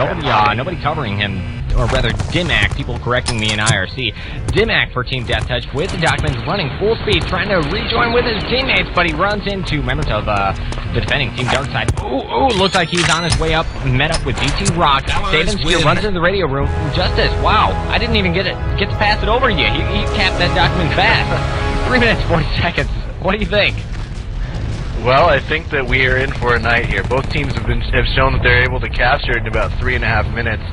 Speaker 1: Nobody covering him. Or rather, DimMaK, people correcting me in IRC. DimMaK for Team deathTouch with the documents running full speed, trying to rejoin with his teammates, but he runs into members of the defending Team DarkSide. Ooh, looks like he's on his way up, met up with DT Rock. Saban Spear runs into the radio room. Justice, wow, I didn't even get to pass it over to you. He capped that document fast. 3 minutes, 40 seconds. What do you think?
Speaker 2: Well, I think that we are in for a night here. Both teams have shown that they're able to capture it in about 3.5 minutes.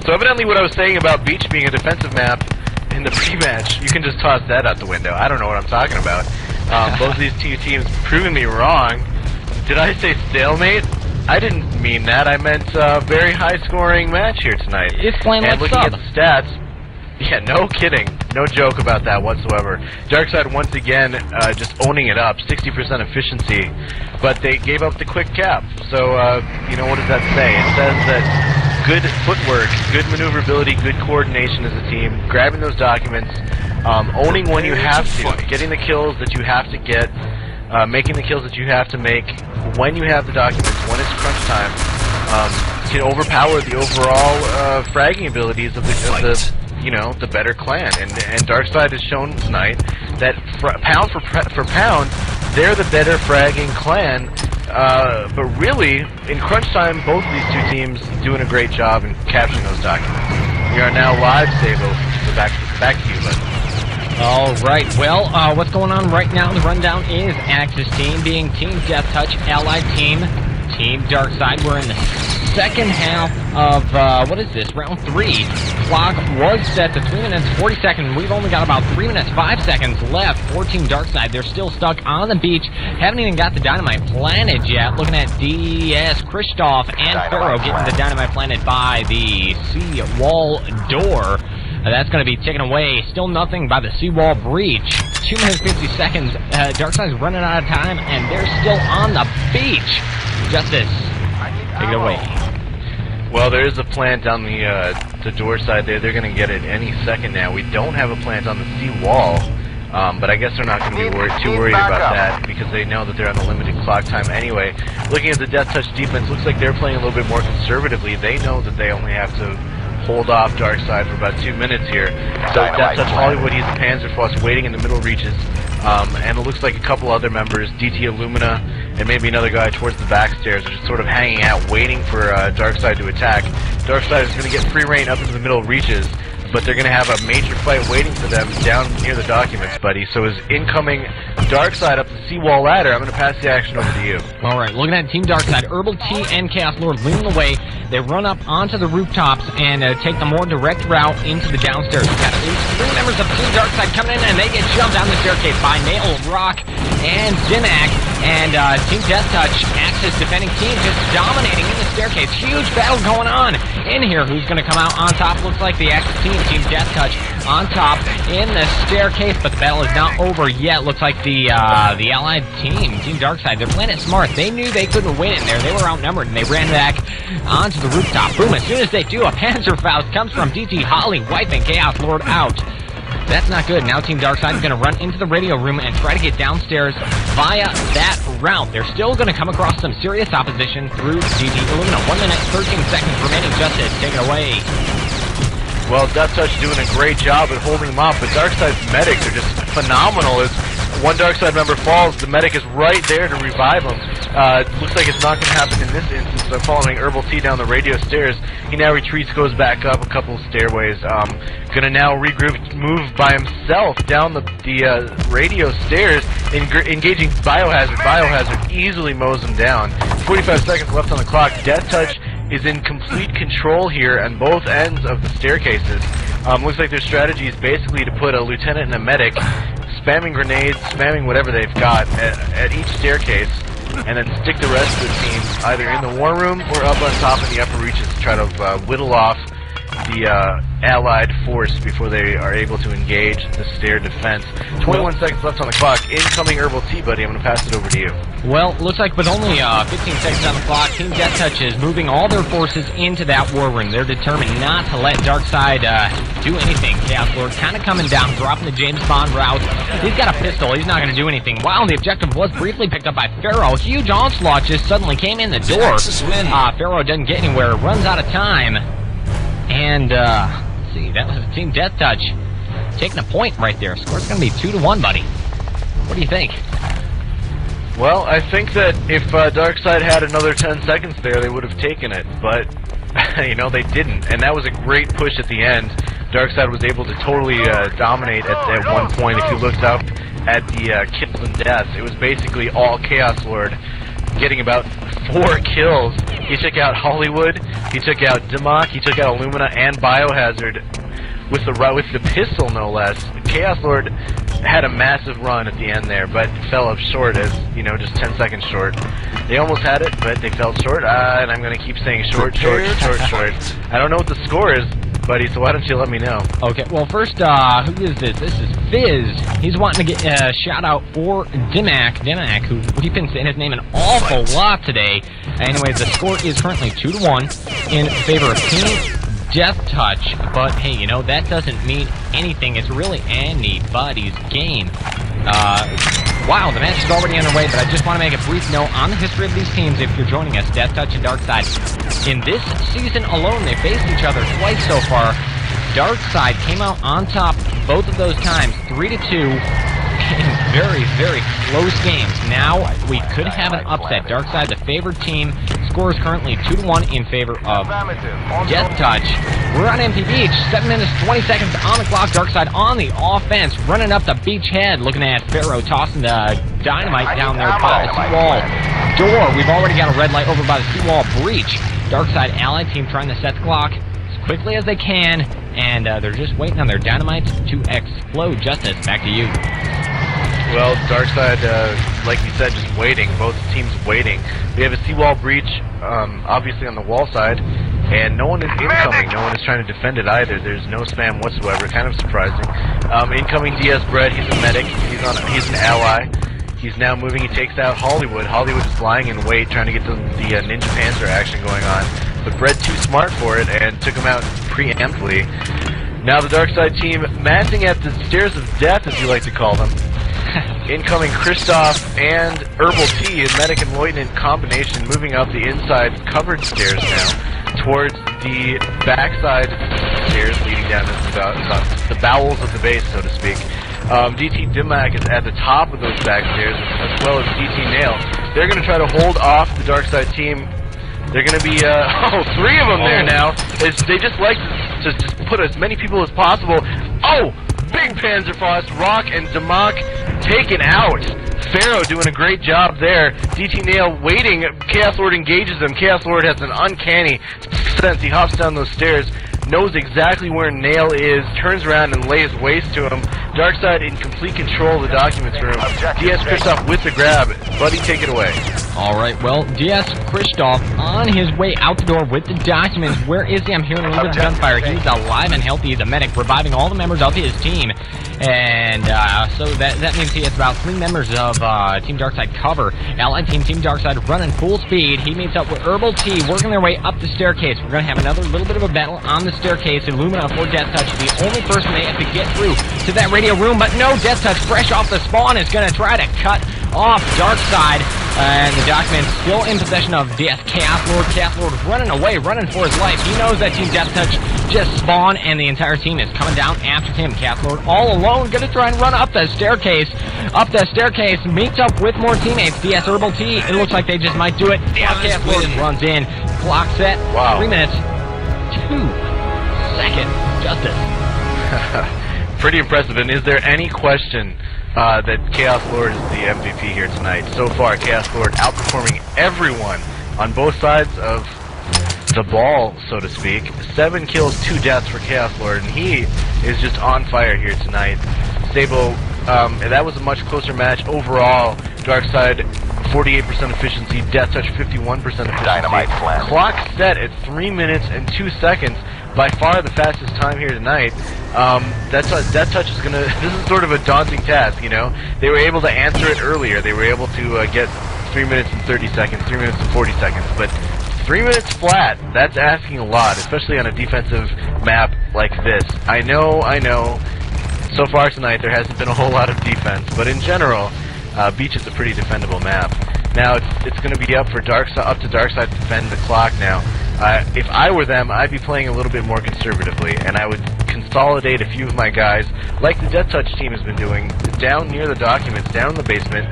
Speaker 2: So evidently what I was saying about Beach being a defensive map in the pre-match, you can just toss that out the window. I don't know what I'm talking about. Both of these two teams proving me wrong. Did I say stalemate? I didn't mean that. I meant very high-scoring match here tonight.
Speaker 1: It's playing
Speaker 2: and
Speaker 1: like
Speaker 2: looking
Speaker 1: sub.
Speaker 2: at the stats, yeah, no kidding. No joke about that whatsoever. DarkSide once again just owning it up, 60% efficiency, but they gave up the quick cap. So, you know, what does that say? It says that good footwork, good maneuverability, good coordination as a team, grabbing those documents, owning when you have to, getting the kills that you have to get, making the kills that you have to make when you have the documents, when it's crunch time, can overpower the overall fragging abilities of the you know, the better clan. And DarkSide has shown tonight that pound for pound, they're the better fragging clan. But really, in crunch time, both of these two teams doing a great job in capturing those documents. We are now live, Sabo. So back to you, bud.
Speaker 1: All right. Well, what's going on right now? The rundown is Axis team being Team deathTouch, Allied team, Team DarkSide. We're in the second half of, what is this, round 3. Clock was set to 3 minutes 40 seconds. We've only got about 3 minutes 5 seconds left for Team DarkSide. They're still stuck on the beach. Haven't even got the dynamite planted yet. Looking at DS, Krishtoff, and PHaraoh getting the dynamite planted by the seawall door. That's going to be taken away. Still nothing by the seawall breach. 2 minutes 50 seconds. DarkSide's running out of time, and they're still on the beach. Justice, take it away.
Speaker 2: Well, there is a plant on the door side there. They're going to get it any second now. We don't have a plant on the seawall, but I guess they're not going to be too worried about that because they know that they're on a limited clock time anyway. Looking at the deathTouch defense, looks like they're playing a little bit more conservatively. They know that they only have to hold off DarkSide for about 2 minutes here. So deathTouch Hollywood, he's a Panzerfaust waiting in the middle reaches. And it looks like a couple other members, DT Illumina, and maybe another guy towards the back stairs, are just sort of hanging out, waiting for DarkSide to attack. DarkSide is going to get free reign up into the middle reaches, but they're going to have a major fight waiting for them down near the documents, buddy. So as incoming DarkSide up the seawall ladder, I'm going to pass the action over to you.
Speaker 1: All right, looking at Team DarkSide, Herbal-Tea and ChaosLord leading the way. They run up onto the rooftops and take the more direct route into the downstairs. We've got at least 3 members of Team DarkSide coming in, and they get jumped down the staircase by Nail, Rock, and DimMaK. And Team deathTouch, Axis defending team, just dominating in the staircase. Huge battle going on in here. Who's going to come out on top? Looks like the Axis team, Team deathTouch, on top in the staircase, but the battle is not over yet. Looks like the Allied team, Team DarkSide, they're playing it smart. They knew they couldn't win in there. They were outnumbered, and they ran back onto the rooftop. Boom, as soon as they do, a Panzerfaust comes from DT Holly, wiping ChaosLord out. That's not good. Now Team DarkSide is going to run into the radio room and try to get downstairs via that route. They're still going to come across some serious opposition through DT Illumina. 1 minute, 13 seconds remaining. Justice, take it away.
Speaker 2: Well, deathTouch doing a great job at holding them off, but DarkSide's medics are just phenomenal. As one DarkSide member falls, the medic is right there to revive him. Looks like it's not going to happen in this instance. They're following Herbal-Tea down the radio stairs. He now retreats, goes back up a couple stairways. Gonna now regroup, move by himself down the radio stairs, engaging bIOhAzArd. bIOhAzArd easily mows him down. 45 seconds left on the clock. deathTouch is in complete control here on both ends of the staircases. Looks like their strategy is basically to put a lieutenant and a medic, spamming grenades, spamming whatever they've got at each staircase, and then stick the rest of the team either in the war room or up on top in the upper reaches to try to whittle off the Allied force before they are able to engage the stair defense. 21 seconds left on the clock. Incoming Herbal-Tea, buddy. I'm going to pass it over to you.
Speaker 1: Well, looks like with only 15 seconds on the clock, Team deathTouch is moving all their forces into that war room. They're determined not to let DarkSide do anything. ChaosLord kind of coming down, dropping the James Bond route. He's got a pistol. He's not going to do anything. While the objective was briefly picked up by PHaraoh, huge onslaught just suddenly came in the door. PHaraoh doesn't get anywhere, runs out of time. And, let's see, that was Team deathTouch taking a point right there. Score's going to be 2-1, buddy. What do you think?
Speaker 2: Well, I think that if DarkSide had another 10 seconds there, they would have taken it, but, you know, they didn't. And that was a great push at the end. DarkSide was able to totally dominate at one point. If you looked up at the kills and deaths, it was basically all ChaosLord, getting about 4 kills. He took out Hollywood, he took out DimMaK, he took out Illumina and bIOhAzArd with the pistol, no less. ChaosLord had a massive run at the end there, but fell up short as, you know, just 10 seconds short. They almost had it, but they fell short, and I'm going to keep saying short. I don't know what the score is, buddy, so why don't you let me know?
Speaker 1: Okay, well, first, who is this? This is Fizz. He's wanting to get a shout-out for DimMaK, who we've been saying his name an awful lot today. Anyway, the score is currently 2-1 in favor of Team deathTouch, but hey, you know, that doesn't mean anything. It's really anybody's game. Wow, the match is already underway, but I just want to make a brief note on the history of these teams if you're joining us, deathTouch and DarkSide. In this season alone, they faced each other twice so far. DarkSide came out on top both of those times, 3-2, in very, very close games. Now, we could have an upset. DarkSide, the favored team, score is currently 2-1 in favor of deathTouch. We're on MP Beach, 7 minutes, 20 seconds on the clock. DarkSide on the offense, running up the beachhead, looking at PHaraoh tossing the dynamite down there by the seawall door. We've already got a red light over by the seawall breach. DarkSide allied team trying to set the clock as quickly as they can, and they're just waiting on their dynamites to explode. Justice, back to you.
Speaker 2: Well, DarkSide, like you said, just waiting. Both teams waiting. We have a seawall breach, obviously on the wall side, and no one is incoming. No one is trying to defend it either. There's no spam whatsoever. Kind of surprising. Incoming DS Bread. He's a medic. He's an ally. He's now moving. He takes out Hollywood. Hollywood is lying in wait, trying to get the Ninja Panther action going on. But Bread too smart for it and took him out preemptively. Now the DarkSide team massing at the stairs of death, as you like to call them. Incoming Krishtoff and Herbal-Tea, a medic and lieutenant combination, moving up the inside covered stairs now towards the backside stairs leading down to the bowels of the base, so to speak. DT DimMaK is at the top of those back stairs, as well as DT Nail. They're going to try to hold off the DarkSide team. They're going to be, 3 of them there now. They just like to just put as many people as possible. Oh! Big Panzerfaust, Rock, and DimMaK taken out. PHaraoh doing a great job there. DT Nail waiting. ChaosLord engages him. ChaosLord has an uncanny sense. He hops down those stairs, knows exactly where Nail is, turns around and lays waste to him. DarkSide in complete control of the documents room. DS Krishtoff with the grab. Buddy, take it away.
Speaker 1: Alright, well, DS Krishtoff on his way out the door with the documents. Where is he? I'm hearing a little bit of gunfire. He's alive and healthy. He's a medic, reviving all the members of his team. And so that means he has about 3 members of Team DarkSide cover. Allied team, Team DarkSide running full speed. He meets up with Herbal-Tea, working their way up the staircase. We're going to have another little bit of a battle on the staircase. Illumina for deathTouch, the only person they have to get through to that radio room. But no, deathTouch, fresh off the spawn, is going to try to cut off DarkSide. And the document's still in possession of DS ChaosLord. ChaosLord running away, running for his life. He knows that Team deathTouch just spawned, and the entire team is coming down after him. ChaosLord all alone, gonna try and run up the staircase. Up the staircase, meets up with more teammates. DS Herbal-Tea, it looks like they just might do it. DS ChaosLord runs in. Clock set,
Speaker 2: wow.
Speaker 1: 3 minutes, 2 seconds. Justice.
Speaker 2: Pretty impressive. And is there any question that ChaosLord is the MVP here tonight? So far, ChaosLord outperforming everyone on both sides of the ball, so to speak. 7 kills, 2 deaths for ChaosLord, and he is just on fire here tonight. Sabo, that was a much closer match overall. DarkSide, 48% efficiency, deathTouch, 51% efficiency.
Speaker 4: Dynamite flash.
Speaker 2: Clock set at 3 minutes and 2 seconds. By far the fastest time here tonight. deathTouch is gonna. This is sort of a daunting task, you know. They were able to answer it earlier. They were able to get 3 minutes and 30 seconds, 3 minutes and 40 seconds, but 3 minutes flat. That's asking a lot, especially on a defensive map like this. I know. So far tonight, there hasn't been a whole lot of defense, but in general, Beach is a pretty defendable map. Now it's going to be up to DarkSide to defend the clock now. If I were them, I'd be playing a little bit more conservatively, and I would consolidate a few of my guys, like the deathTouch team has been doing, down near the documents, down in the basement,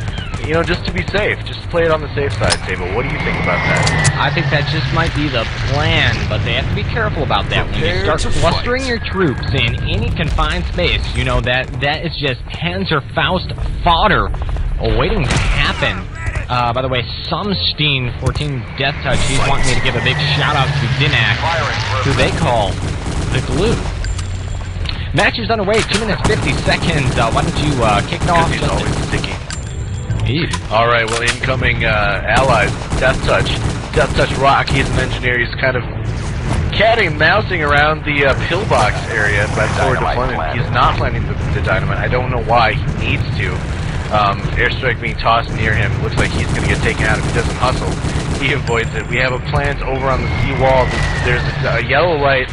Speaker 2: you know, just to be safe. Just play it on the safe side, Sabo. What do you think about that?
Speaker 1: I think that just might be the plan, but they have to be careful about that. When you start clustering your troops in any confined space, you know, that is just Panzerfaust fodder waiting to happen. By the way, Sumstein for Team deathTouch, he's wanting me to give a big shout out to DimMaK, who they call the glue. Match is underway, 2 minutes 50 seconds. Why don't you kick it off?
Speaker 2: He's always sticky.
Speaker 1: Ew.
Speaker 2: Alright, well, incoming allies, deathTouch. deathTouch Rock, he's an engineer, he's kind of catting and mousing around the pillbox area by the forward deployment. He's not planning the dynamite. I don't know why he needs to. Airstrike being tossed near him. Looks like he's going to get taken out if he doesn't hustle. He avoids it. We have a plant over on the seawall. There's a yellow light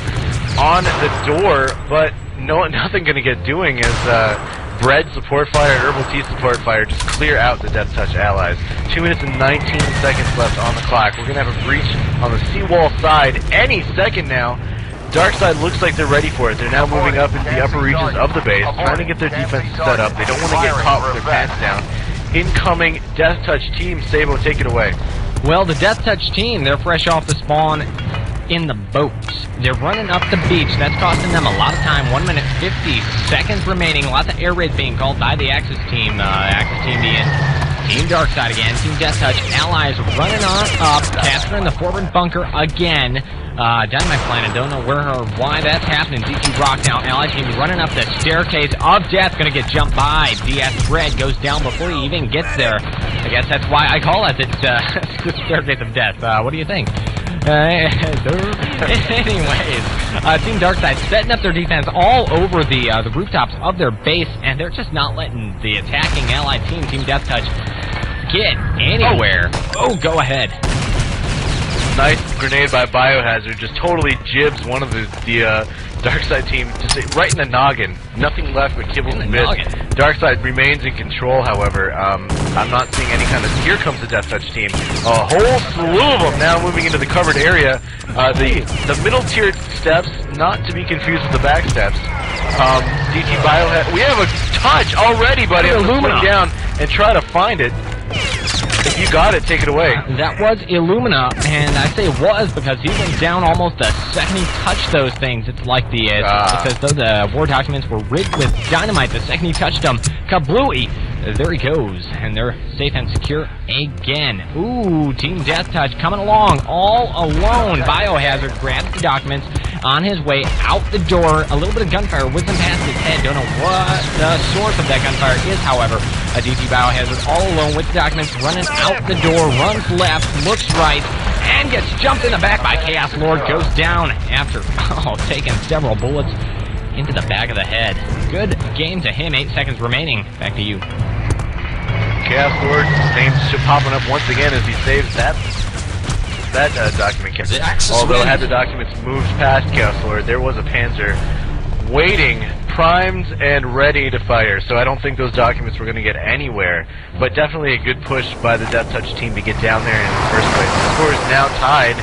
Speaker 2: on the door, but nothing going to get doing as Bread support fire, Herbal-Tea support fire just clear out the deathTouch allies. 2 minutes and 19 seconds left on the clock. We're going to have a breach on the seawall side any second now. DarkSide looks like they're ready for it. They're now moving up into the upper reaches of the base, trying to get their defenses set up. They don't want to get caught with their pants down. Incoming deathTouch team, Sabo, take it away.
Speaker 1: Well, the deathTouch team, they're fresh off the spawn in the boat. They're running up the beach. That's costing them a lot of time. 1 minute 50 seconds remaining. Lots of air raids being called by the Axis team. Axis team being Team DarkSide again. Team deathTouch. Allies running on up. Capturing the forward bunker again. Dynamite planet. Don't know where or why that's happening. DT Rock now. Allies team running up the staircase of death. Gonna get jumped by. DS Bread goes down before he even gets there. I guess that's why I call it the staircase of death. What do you think? Anyways, Team DarkSide setting up their defense all over the rooftops of their base, and they're just not letting the attacking allied team, Team deathTouch, get anywhere. Oh, go ahead.
Speaker 2: Nice grenade by bIOhAzArd, just totally jibs one of the DarkSide team just right in the noggin. Nothing left but kibbles and bits. DarkSide remains in control, however. I'm not seeing any kind of... Here comes the deathTouch team. A whole slew of them now moving into the covered area. The middle-tiered steps, not to be confused with the back steps. DT bIOhAzArd... We have a touch already, buddy. I'm going to slow down and try to find it. If you got it, take it away.
Speaker 1: That was Illumina, and I say was because he went down almost the second he touched those things. It's like it's as though the war documents were rigged with dynamite the second he touched them. Kablooey! There he goes, and they're safe and secure again. Ooh, Team deathTouch coming along all alone. bIOhAzArd grabs the documents on his way out the door. A little bit of gunfire whizzing past his head. Don't know what the source of that gunfire is, however. A DT bIOhAzArd all alone with the documents, running out the door, runs left, looks right, and gets jumped in the back by ChaosLord. Goes down after taking several bullets into the back of the head. Good game to him. 8 seconds remaining. Back to you.
Speaker 2: ChaosLord, name's popping up once again as he saves that document. Although had the documents moved past ChaosLord, there was a Panzer waiting, primed and ready to fire. So I don't think those documents were going to get anywhere. But definitely a good push by the deathTouch team to get down there in the first place. The score is now tied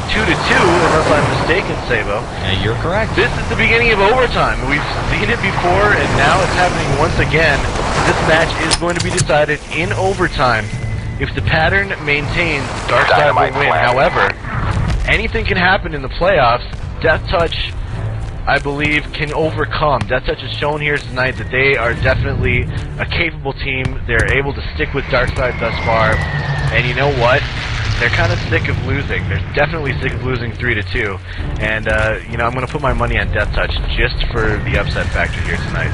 Speaker 2: 2-2, unless I'm mistaken, Sabo.
Speaker 1: You're correct.
Speaker 2: This is the beginning of overtime. We've seen it before, and now it's happening once again. This match is going to be decided in overtime. If the pattern maintains, DarkSide will win. However, anything can happen in the playoffs. deathTouch, I believe, can overcome. deathTouch has shown here tonight that they are definitely a capable team. They're able to stick with DarkSide thus far. And you know what? They're kind of sick of losing. They're definitely sick of losing 3-2. And, I'm going to put my money on deathTouch just for the upset factor here tonight.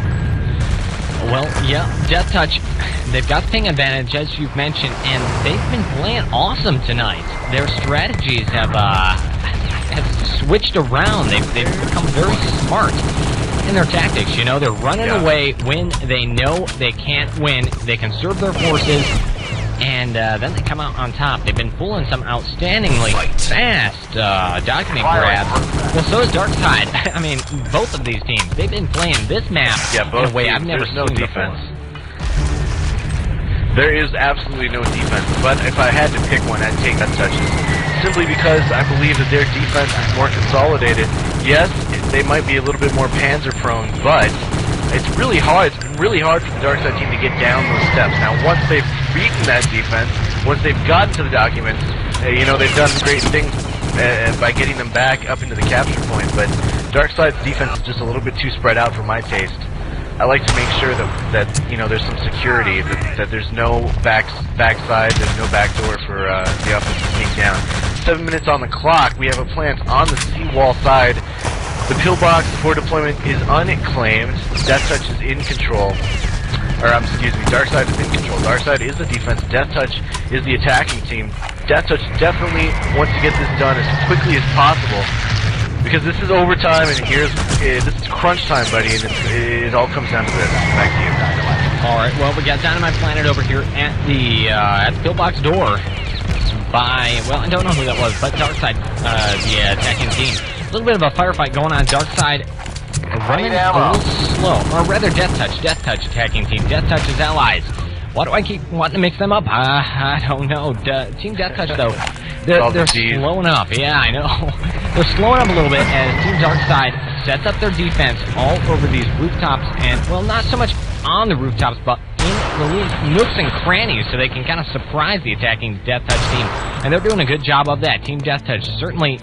Speaker 1: Well, yeah, deathTouch, they've got the ping advantage, as you've mentioned, and they've been playing awesome tonight. Their strategies have switched around. They've become very smart in their tactics. They're running away when they know they can't win. They conserve their forces, and then they come out on top. They've been pulling some outstandingly fast document grabs. Well, so is DarkSide. I mean, both of these teams, they've been playing this map in a way I've never seen before.
Speaker 2: There is absolutely no defense, but if I had to pick one, I'd take deathTouch. Simply because I believe that their defense is more consolidated. Yes, they might be a little bit more panzer prone, but it's really hard. It's been really hard for the DarkSide team to get down those steps. Now, once they've beaten that defense, once they've gotten to the documents, they've done great things by getting them back up into the capture point, but DarkSide's defense is just a little bit too spread out for my taste. I like to make sure that there's some security, that there's no backside, there's no backdoor for the offense to sneak down. 7 minutes on the clock. We have a plant on the seawall side. The pillbox for deployment is unclaimed. DeathTouch is in control. Or, excuse me, DarkSide is in control. DarkSide is the defense. DeathTouch is the attacking team. DeathTouch definitely wants to get this done as quickly as possible, because this is overtime, and this is crunch time, buddy, and it all comes down to this. Back to you.
Speaker 1: Alright, well, we got Dynamite Planet over here at the pillbox door by, well, I don't know who that was, but DarkSide, the attacking team. A little bit of a firefight going on. DarkSide running a little slow, or rather DeathTouch attacking team. DeathTouch's allies. Why do I keep wanting to mix them up? I don't know. Team DeathTouch, though, they're slowing up. Yeah, I know. They're slowing up a little bit as Team DarkSide sets up their defense all over these rooftops, and, well, not so much on the rooftops, but in the little nooks and crannies, so they can kind of surprise the attacking DeathTouch team. And they're doing a good job of that. Team DeathTouch certainly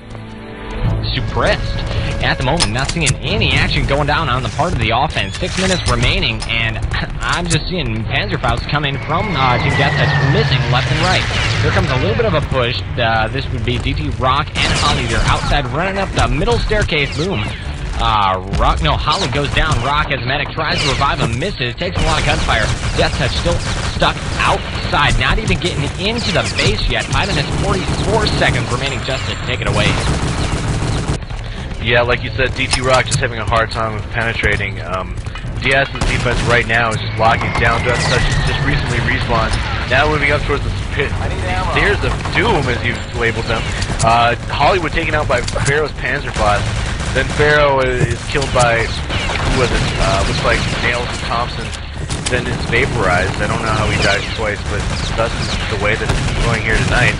Speaker 1: suppressed at the moment, not seeing any action going down on the part of the offense. 6 minutes remaining, and I'm just seeing Panzerfaust coming from Team DeathTouch, missing left and right. Here comes a little bit of a push. This would be DT Rock and Holly. They're outside running up the middle staircase. Boom. Holly goes down. Rock, as medic, tries to revive him, misses, takes a lot of gunfire. DeathTouch still stuck outside, not even getting into the base yet. 5 minutes, 44 seconds remaining just to take it away.
Speaker 2: Yeah, like you said, DT Rock just having a hard time with penetrating. Diaz's defense right now is just locking down. DeathTouch just recently respawned. Now moving up towards the stairs of doom, as you've labeled them. Hollywood taken out by Pharaoh's Panzerfaust. Then Pharaoh is killed by, who was it? Looks like Nails and Thompson. Then is vaporized. I don't know how he died twice, but that's the way that it's going here tonight.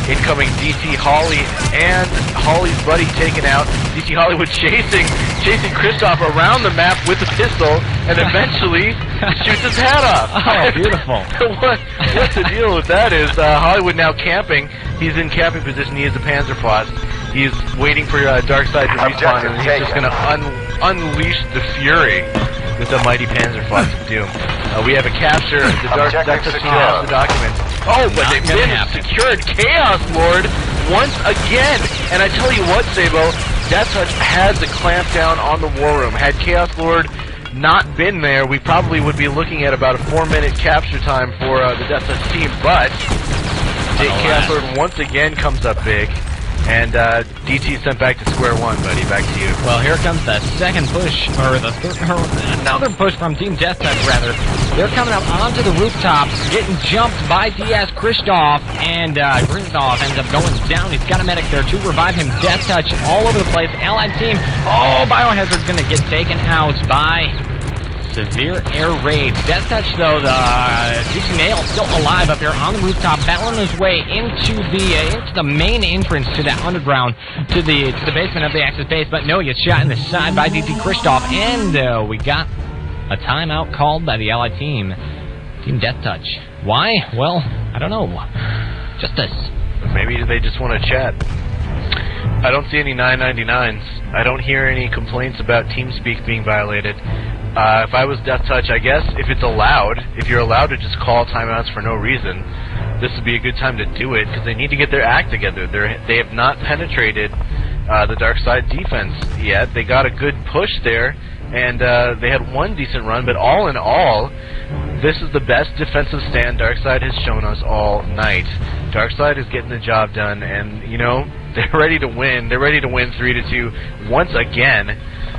Speaker 2: Incoming DT Holly and Holly's buddy taken out. DT Hollywood chasing Krishtoff around the map with a pistol, and eventually shoots his hat off.
Speaker 1: Oh, beautiful.
Speaker 2: What the deal with that is, Hollywood now camping. He's in camping position. He is a Panzerfaust. He's waiting for DarkSide to respawn, and he's just going to unleash the fury with the mighty Panzerfaust of Doom. We have a capture. The DarkSide team has the documents. Oh, but they've been secured. ChaosLord once again. And I tell you what, Sabo, DeathTouch has the clamp down on the war room. Had ChaosLord not been there, we probably would be looking at about a 4-minute capture time for the DeathTouch team. But ChaosLord once again comes up big. And DT sent back to square one, buddy. Back to you.
Speaker 1: Well, here comes the second push, or the another push from Team DeathTouch, rather. They're coming up onto the rooftops, getting jumped by Diaz Krishtoff, and Krishtoff ends up going down. He's got a medic there to revive him. DeathTouch all over the place. Allied team. Oh, bIOhAzArd's going to get taken out by severe air raids. DeathTouch, though, the DC Nail still alive up here on the rooftop, battling his way into the main entrance to that underground, to the basement of the Axis base. But no, he gets shot in the side by DT Krishtoff, and we got a timeout called by the Allied team, Team DeathTouch. Why? Well, I don't know. Just this.
Speaker 2: Maybe they just want to chat. I don't see any 999s. I don't hear any complaints about TeamSpeak being violated. If I was DeathTouch, I guess if it's allowed, if you're allowed to just call timeouts for no reason, this would be a good time to do it, because they need to get their act together. They have not penetrated the DarkSide defense yet. They got a good push there, and they had one decent run, but all in all, this is the best defensive stand DarkSide has shown us all night. DarkSide is getting the job done, and, you know, they're ready to win. They're ready to win 3-2 once again.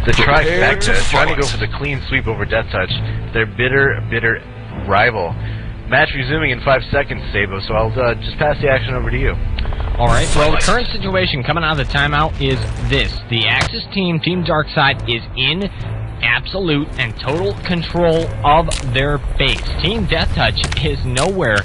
Speaker 2: The trifecta, trying to go for the clean sweep over DeathTouch. Their bitter rival. Match resuming in 5 seconds, Sabo, so I'll just pass the action over to you.
Speaker 1: Alright, well, the current situation coming out of the timeout is this. The Axis team, Team DarkSide, is in absolute and total control of their base. Team DeathTouch is nowhere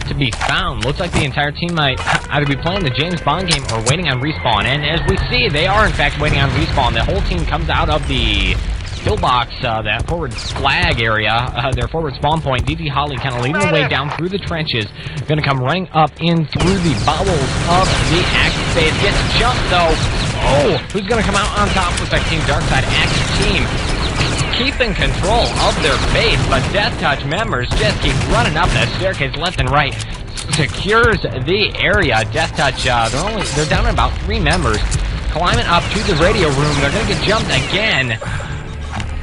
Speaker 1: to be found. Looks like the entire team might either be playing the James Bond game or waiting on respawn. And as we see, they are in fact waiting on respawn. The whole team comes out of the pillbox, that forward flag area, their forward spawn point. DT Holly kind of leading the way down through the trenches. Going to come running up in through the bowels of the Axis base. Gets jumped though. Oh, who's going to come out on top? Looks like Team DarkSide. Axis team keeping control of their base, but DeathTouch members just keep running up that staircase left and right. Secures the area. DeathTouch, they're down to about 3 members. climbing up to the radio room. They're going to get jumped again.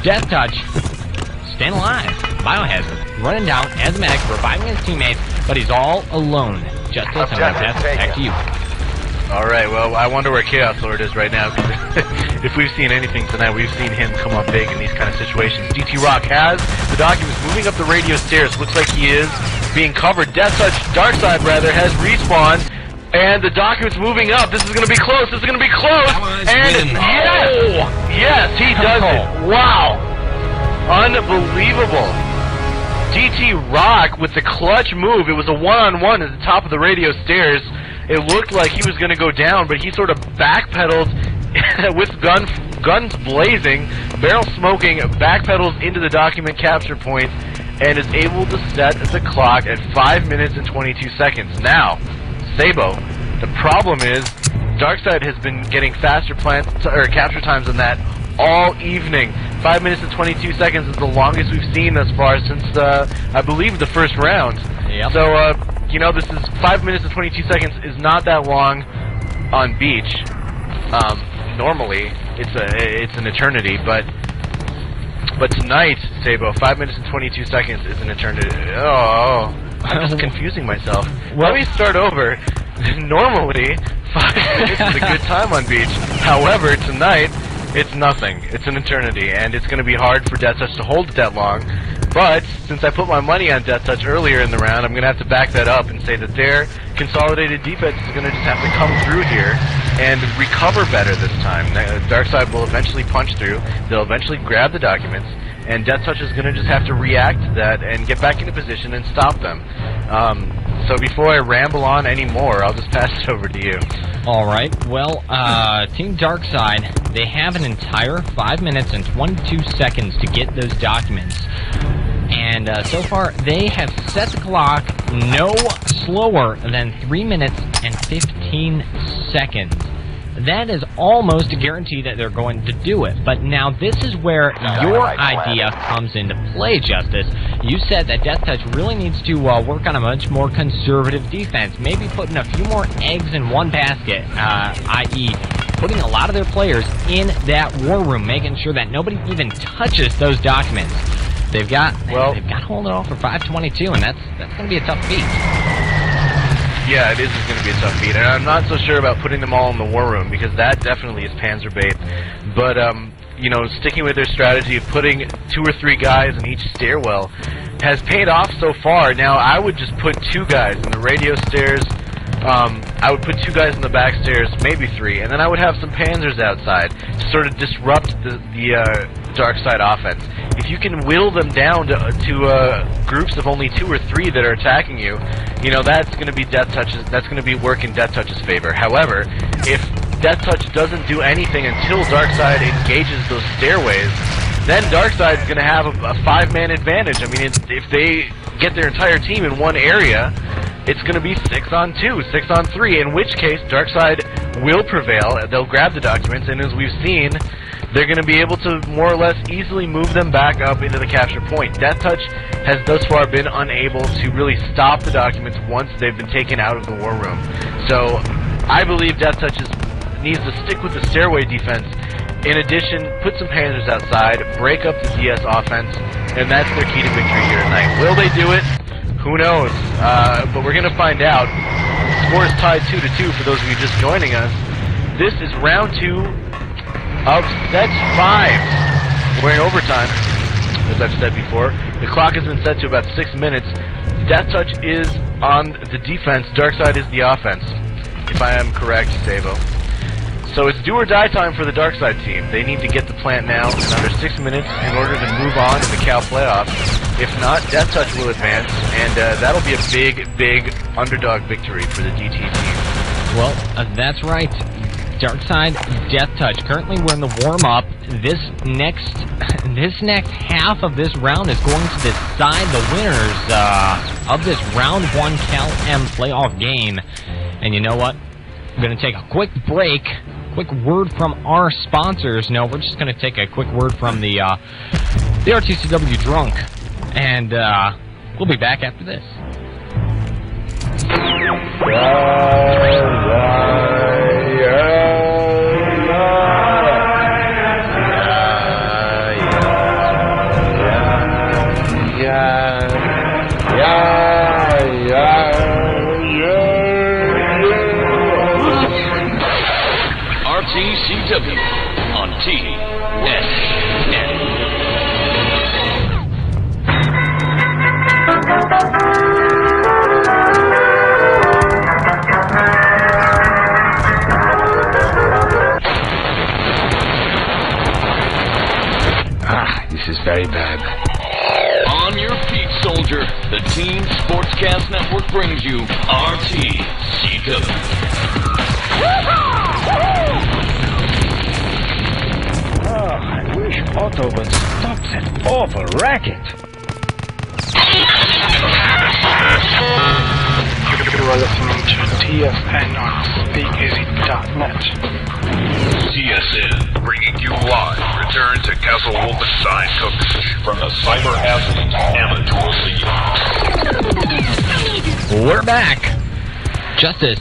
Speaker 1: deathTouch, staying alive. bIOhAzArd, running down as a medic, reviving his teammates, but he's all alone. Justice, I'm going to pass it back to you.
Speaker 2: Alright, well, I wonder where ChaosLord is right now, because if we've seen anything tonight, we've seen him come up big in these kind of situations. DT Rock has the documents moving up the radio stairs. Looks like he is being covered. DarkSide, rather, has respawned, and the documents moving up. This is going to be close. This is going to be close. And yes, he does it. Wow. Unbelievable. DT Rock with the clutch move. It was a one-on-one at the top of the radio stairs. It looked like he was going to go down, but he sort of backpedaled with guns blazing, barrel smoking, backpedals into the document capture point, and is able to set the clock at 5 minutes and 22 seconds. Now, Sabo, the problem is DarkSide has been getting faster capture times than that all evening. 5 minutes and 22 seconds is the longest we've seen thus far since, I believe, the first round.
Speaker 1: Yep.
Speaker 2: So, you know, this is 5 minutes and 22 seconds is not that long on beach. Normally, it's an eternity, but tonight, Sabo, 5 minutes and 22 seconds is an eternity. Oh, I'm just confusing myself. Let me start over. Normally, 5 minutes is a good time on beach. However, tonight, it's nothing. It's an eternity, and it's going to be hard for deathTouch to hold it that long. But since I put my money on deathTouch earlier in the round, I'm going to have to back that up and say that their consolidated defense is going to just have to come through here and recover better this time. DarkSide will eventually punch through. They'll eventually grab the documents, and deathTouch is going to just have to react to that and get back into position and stop them. So before I ramble on anymore, I'll just pass it over to you.
Speaker 1: Alright, well, Team DarkSide, they have an entire 5 minutes and 22 seconds to get those documents. And so far, they have set the clock no slower than 3 minutes and 15 seconds. That is almost a guarantee that they're going to do it. But now this is where your idea comes into play, Justice. You said that deathTouch really needs to work on a much more conservative defense. Maybe putting a few more eggs in one basket, i.e. putting a lot of their players in that war room, making sure that nobody even touches those documents. They've got to hold it off for 5:22, and that's going to be a tough feat.
Speaker 2: Yeah, it is going to be a tough feat, and I'm not so sure about putting them all in the war room, because that definitely is panzer bait. But, you know, sticking with their strategy of putting 2 or 3 guys in each stairwell has paid off so far. Now, I would just put 2 guys in the radio stairs. I would put 2 guys in the back stairs, maybe 3, and then I would have some panzers outside to sort of disrupt the DarkSide offense. If you can will them down to groups of only 2 or 3 that are attacking you, you know, that's going to be deathTouch's. That's going to be work in deathTouch's favor. However, if deathTouch doesn't do anything until DarkSide engages those stairways, then DarkSide's going to have a 5-man advantage. I mean, if they get their entire team in one area, it's going to be 6-on-2, 6-on-3, in which case DarkSide will prevail. They'll grab the documents, and as we've seen, they're going to be able to more or less easily move them back up into the capture point. deathTouch has thus far been unable to really stop the documents once they've been taken out of the war room. So I believe deathTouch needs to stick with the stairway defense. In addition, put some panzers outside, break up the DS offense, and that's their key to victory here tonight. Will they do it? Who knows? But we're going to find out. The score is tied 2-2 for those of you just joining us. This is round 2 of set 5. We're in overtime, as I've said before. The clock has been set to about 6 minutes. deathTouch is on the defense. DarkSide is the offense, if I am correct, Sabo. So it's do or die time for the DarkSide team. They need to get the plant now in under 6 minutes in order to move on in the Cal playoffs. If not, deathTouch will advance, and that'll be a big underdog victory for the DT team.
Speaker 1: Well, that's right. DarkSide, deathTouch. Currently, we're in the warm-up. This next half of this round is going to decide the winners of this round 1 Cal M playoff game. And you know what? I'm going to take a quick break. Quick word from our sponsors. No, we're just going to take a quick word from the RTCW drunk, and we'll be back after this.
Speaker 3: RTCW on TSN.
Speaker 5: This is very bad.
Speaker 3: On your feet, soldier. The Team Sportscast Network brings you RTCW.
Speaker 6: I wish Otto would stop that awful racket.
Speaker 7: You are listening to TSN on SpeakEasy.net.
Speaker 8: TSN, bringing you live return to Castle Wolfenstein coverage from the Cyberathlete Amateur League.
Speaker 1: We're back. Justice,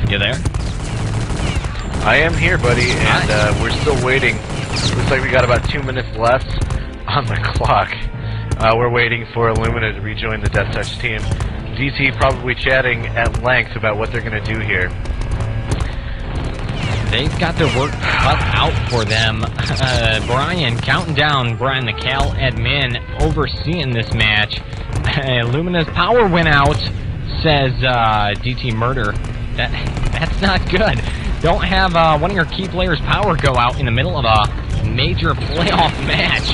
Speaker 1: you there?
Speaker 2: I am here, buddy, and we're still waiting. Looks like we got about 2 minutes left on the clock. We're waiting for Illumina to rejoin the deathTouch team. DT probably chatting at length about what they're going to do here.
Speaker 1: They've got their work cut out for them. Brian counting down. Brian, the Cal admin, overseeing this match. Illumina's power went out, says DT Murder. That's not good. Don't have one of your key players' power go out in the middle of a major playoff match.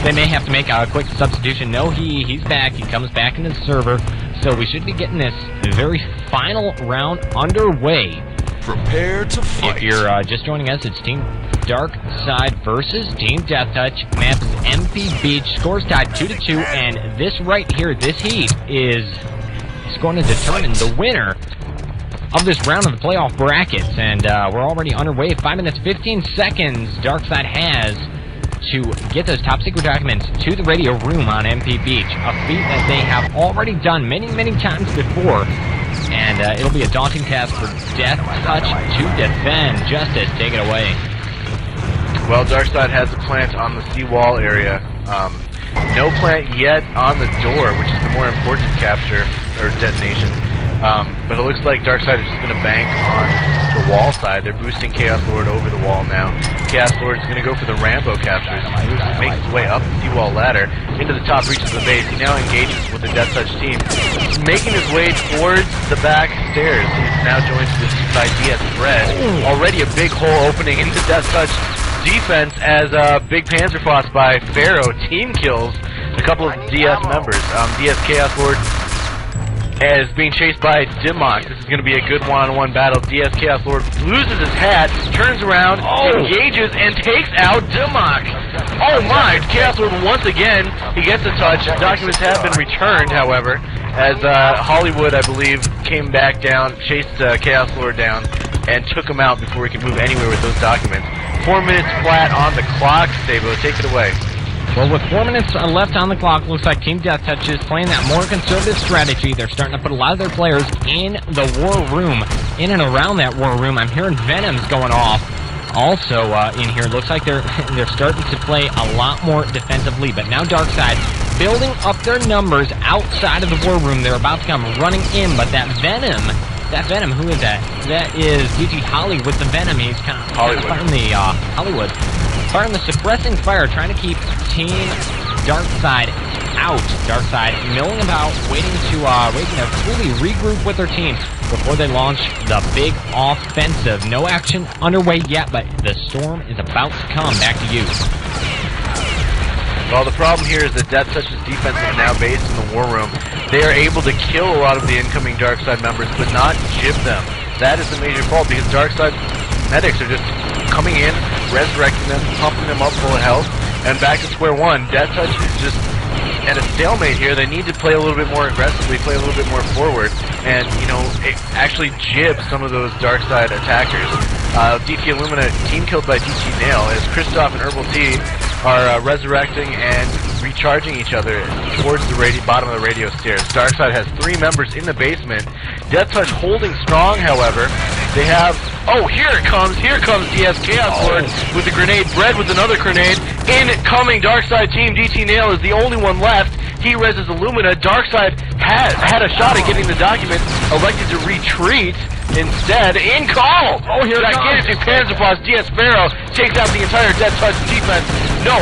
Speaker 1: They may have to make a quick substitution. No, he's back. He comes back into the server. So we should be getting this very final round underway.
Speaker 8: Prepare to fight.
Speaker 1: If you're just joining us, it's Team DarkSide versus Team deathTouch. Map is MP Beach. Scores tied 2-2, and this right here, this heat, is going to determine the winner of this round of the playoff brackets. And we're already underway. 5 minutes, 15 seconds. DarkSide has to get those top secret documents to the radio room on MP Beach. A feat that they have already done many, many times before. And it'll be a daunting task for deathTouch to defend. Justice, take it away.
Speaker 2: Well, DarkSide has a plant on the seawall area. No plant yet on the door, which is the more important capture, or detonation. But it looks like DarkSide is just going to bank on the wall side. They're boosting ChaosLord over the wall now. ChaosLord is going to go for the Rambo captures. He makes his way up the seawall ladder into the top reaches of the base. He now engages with the deathTouch team. He's making his way towards the back stairs. He's now joined by DS Fred. Already a big hole opening into deathTouch defense as big Panzerfaust by PHaraoh team kills a couple of DS members. DS ChaosLord is being chased by DimMaK. This is going to be a good one-on-one battle. DS ChaosLord loses his hat, turns around, engages, and takes out DimMaK. Oh my! ChaosLord once again, he gets a touch. Documents have been returned, however, as Hollywood, I believe, came back down, chased ChaosLord down, and took him out before he could move anywhere with those documents. 4 minutes flat on the clock. Sabo, take it away.
Speaker 1: Well, with 4 minutes left on the clock, looks like Team deathTouch is playing that more conservative strategy. They're starting to put a lot of their players in the war room, in and around that war room. I'm hearing Venoms going off. Also, in here, looks like they're starting to play a lot more defensively. But now DarkSide building up their numbers outside of the war room. They're about to come running in, but that Venom, who is that? That is DT Holly with the Venom. He's kind of firing the Hollywood. Firing the suppressing fire, trying to keep Team DarkSide out. DarkSide milling about, waiting to fully regroup with their team before they launch the big offensive. No action underway yet, but the storm is about to come. Back to you.
Speaker 2: Well, the problem here is that deathTouch's defense is now based in the war room. They are able to kill a lot of the incoming DarkSide members, but not jib them. That is the major fault, because DarkSide medics are just coming in, resurrecting them, pumping them up full of health, and back to square one. deathTouch is just at a stalemate here. They need to play a little bit more aggressively, play a little bit more forward, and, actually jib some of those DarkSide attackers. DT Illumina team killed by DT Nail, as Krishtoff and Herbal-Tea are resurrecting and recharging each other towards the bottom of the radio stairs. DarkSide has 3 members in the basement. deathTouch holding strong, however. They have... Oh, here it comes! Here comes DS ChaosLord with the grenade. Bread with another grenade. Incoming DarkSide team. DT Nail is the only one left. He reses Illumina. DarkSide had a shot at getting the document, elected to retreat. Instead, in call!
Speaker 1: Oh, here it comes!
Speaker 2: Gigantic Panzerfaust DSPHaraoh takes out the entire deathTouch defense. No,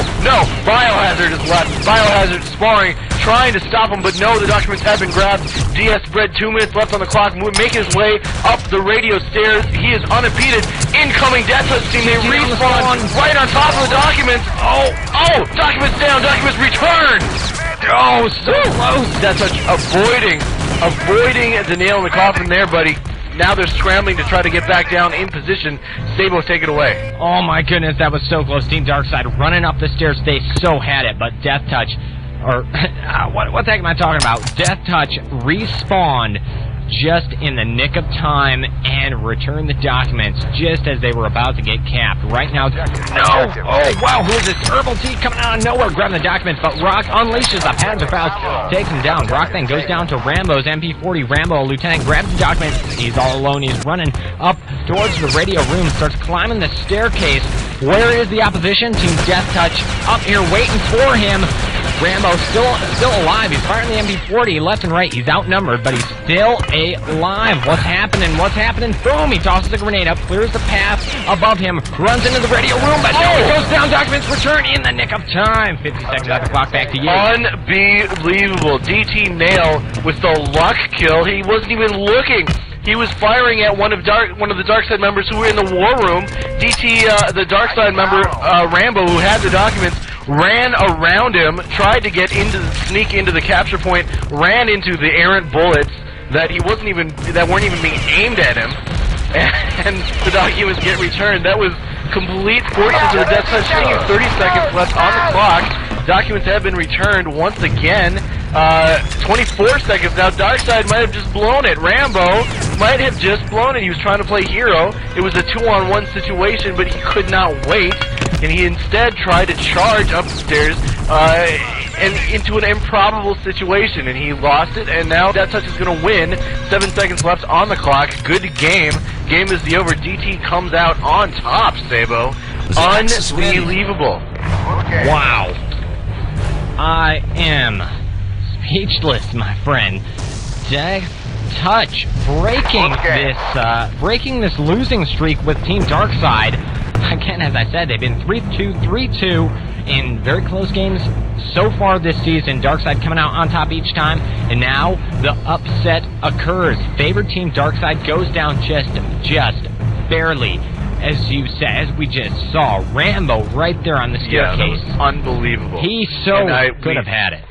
Speaker 2: bIOhAzArd is left. bIOhAzArd sparring, trying to stop him, but no, the documents have been grabbed. DS Bread 2 minutes left on the clock, making his way up the radio stairs. He is unimpeded. Incoming deathTouch team, they respawn right on top of the documents. Oh, documents down, documents return. Oh, so close. deathTouch avoiding the nail in the coffin there, buddy. Now they're scrambling to try to get back down in position. Sabo, take it away.
Speaker 1: Oh my goodness, that was so close. Team DarkSide running up the stairs. They so had it, but deathTouch, or what the heck am I talking about? deathTouch respawned just in the nick of time and returned the documents just as they were about to get capped. Right now, no! Oh wow, who is this? Herbal-Tea coming out of nowhere, grabbing the documents, but Rock unleashes the Panzerfaust, takes him down. Rock then goes down to Rambo's MP40. Rambo, Lieutenant, grabs the documents. He's all alone. He's running up towards the radio room, starts climbing the staircase. Where is the opposition? Team deathTouch up here waiting for him. Rambo still alive. He's firing the MP40 left and right. He's outnumbered, but he's still alive. What's happening? Boom! He tosses a grenade up, clears the path above him, runs into the radio room, but no! He goes down. Documents return in the nick of time. 50 seconds on the clock. Back to you.
Speaker 2: Unbelievable. DT Nail with the luck kill. He wasn't even looking. He was firing at one of the DarkSide members who were in the war room. DT, the DarkSide member, Rambo, who had the documents, ran around him, tried to sneak into the capture point, ran into the errant bullets that weren't even being aimed at him, and the documents get returned. That was complete fortune to the deathTouch team. 30 seconds left on the clock. Documents have been returned once again. 24 seconds now. DarkSide might have just blown it. Rambo might have just blown it. He was trying to play hero. It was a 2-on-1 situation, but he could not wait, and he instead tried to charge upstairs and into an improbable situation, and he lost it, and now deathTouch is going to win. 7 seconds left on the clock. Good game. Game is over. DT comes out on top, Sabo. Unbelievable.
Speaker 1: Wow. I am speechless, my friend. deathTouch breaking this losing streak with Team DarkSide. Again, as I said, they've been 3-2, 3-2 in very close games so far this season. DarkSide coming out on top each time, and now the upset occurs. Favored Team DarkSide goes down just barely. As you said, as we just saw, Rambo right there on the staircase.
Speaker 2: Yeah, that was unbelievable.
Speaker 1: He could have had it.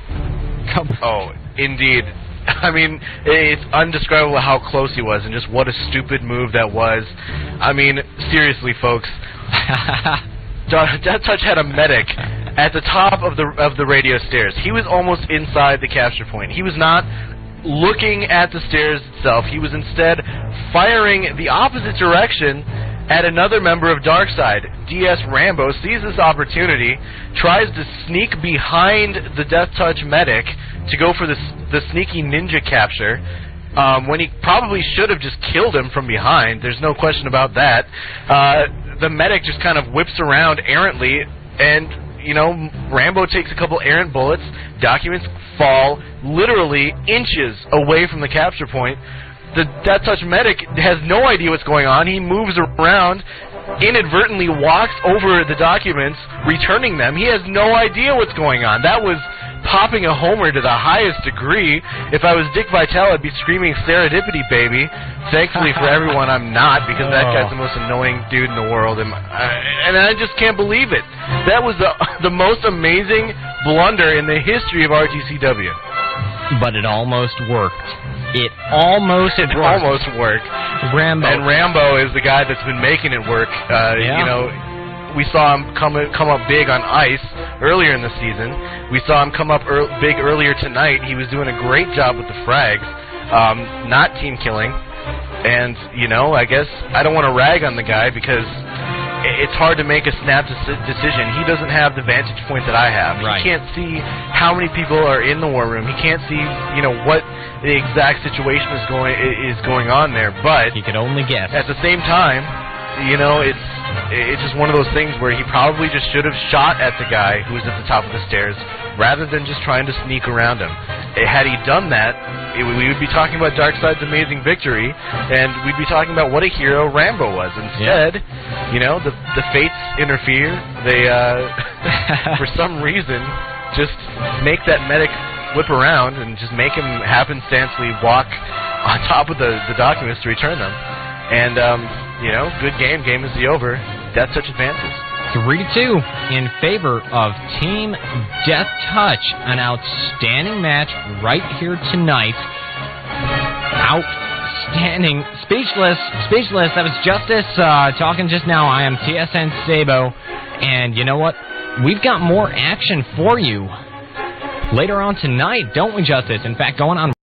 Speaker 2: Oh, indeed. I mean, it's undescribable how close he was, and just what a stupid move that was. I mean, seriously, folks. deathTouch had a medic at the top of the radio stairs. He was almost inside the capture point. He was not looking at the stairs itself. He was instead firing the opposite direction at another member of DarkSide. DS Rambo sees this opportunity, tries to sneak behind the deathTouch medic to go for the sneaky ninja capture, when he probably should have just killed him from behind. There's no question about that. The medic just kind of whips around errantly, and, you know, Rambo takes a couple errant bullets. Documents fall literally inches away from the capture point. The deathTouch medic has no idea what's going on. He moves around, inadvertently walks over the documents, returning them. He has no idea what's going on. That was popping a homer to the highest degree. If I was Dick Vitale, I'd be screaming serendipity, baby. Thankfully for everyone, I'm not, because that guy's the most annoying dude in the world, and I just can't believe it. That was the most amazing blunder in the history of RTCW.
Speaker 1: But it almost worked. It almost worked. Rambo.
Speaker 2: And Rambo is the guy that's been making it work. You know, we saw him come up big on ice earlier in the season. We saw him come up big earlier tonight. He was doing a great job with the frags, not team killing. And, you know, I guess I don't want to rag on the guy because it's hard to make a snap decision. He doesn't have the vantage point that I have.
Speaker 1: Right.
Speaker 2: He can't see how many people are in the war room. He can't see, you know, what the exact situation is going on there. But
Speaker 1: he could only guess.
Speaker 2: At the same time, you know, it's just one of those things where he probably just should have shot at the guy who was at the top of the stairs rather than just trying to sneak around him. had he done that, we would be talking about DarkSide's amazing victory, and we'd be talking about what a hero Rambo was. Instead, you know, the fates interfere. They, for some reason, just make that medic whip around and just make him happenstancely walk on top of the documents to return them. And, you know, good game. Game is over. deathTouch advances.
Speaker 1: 3-2 in favor of Team deathTouch. An outstanding match right here tonight. Outstanding. Speechless. That was Justice talking just now. I am TSN Sabo. And you know what? We've got more action for you later on tonight, don't we, Justice? In fact, going on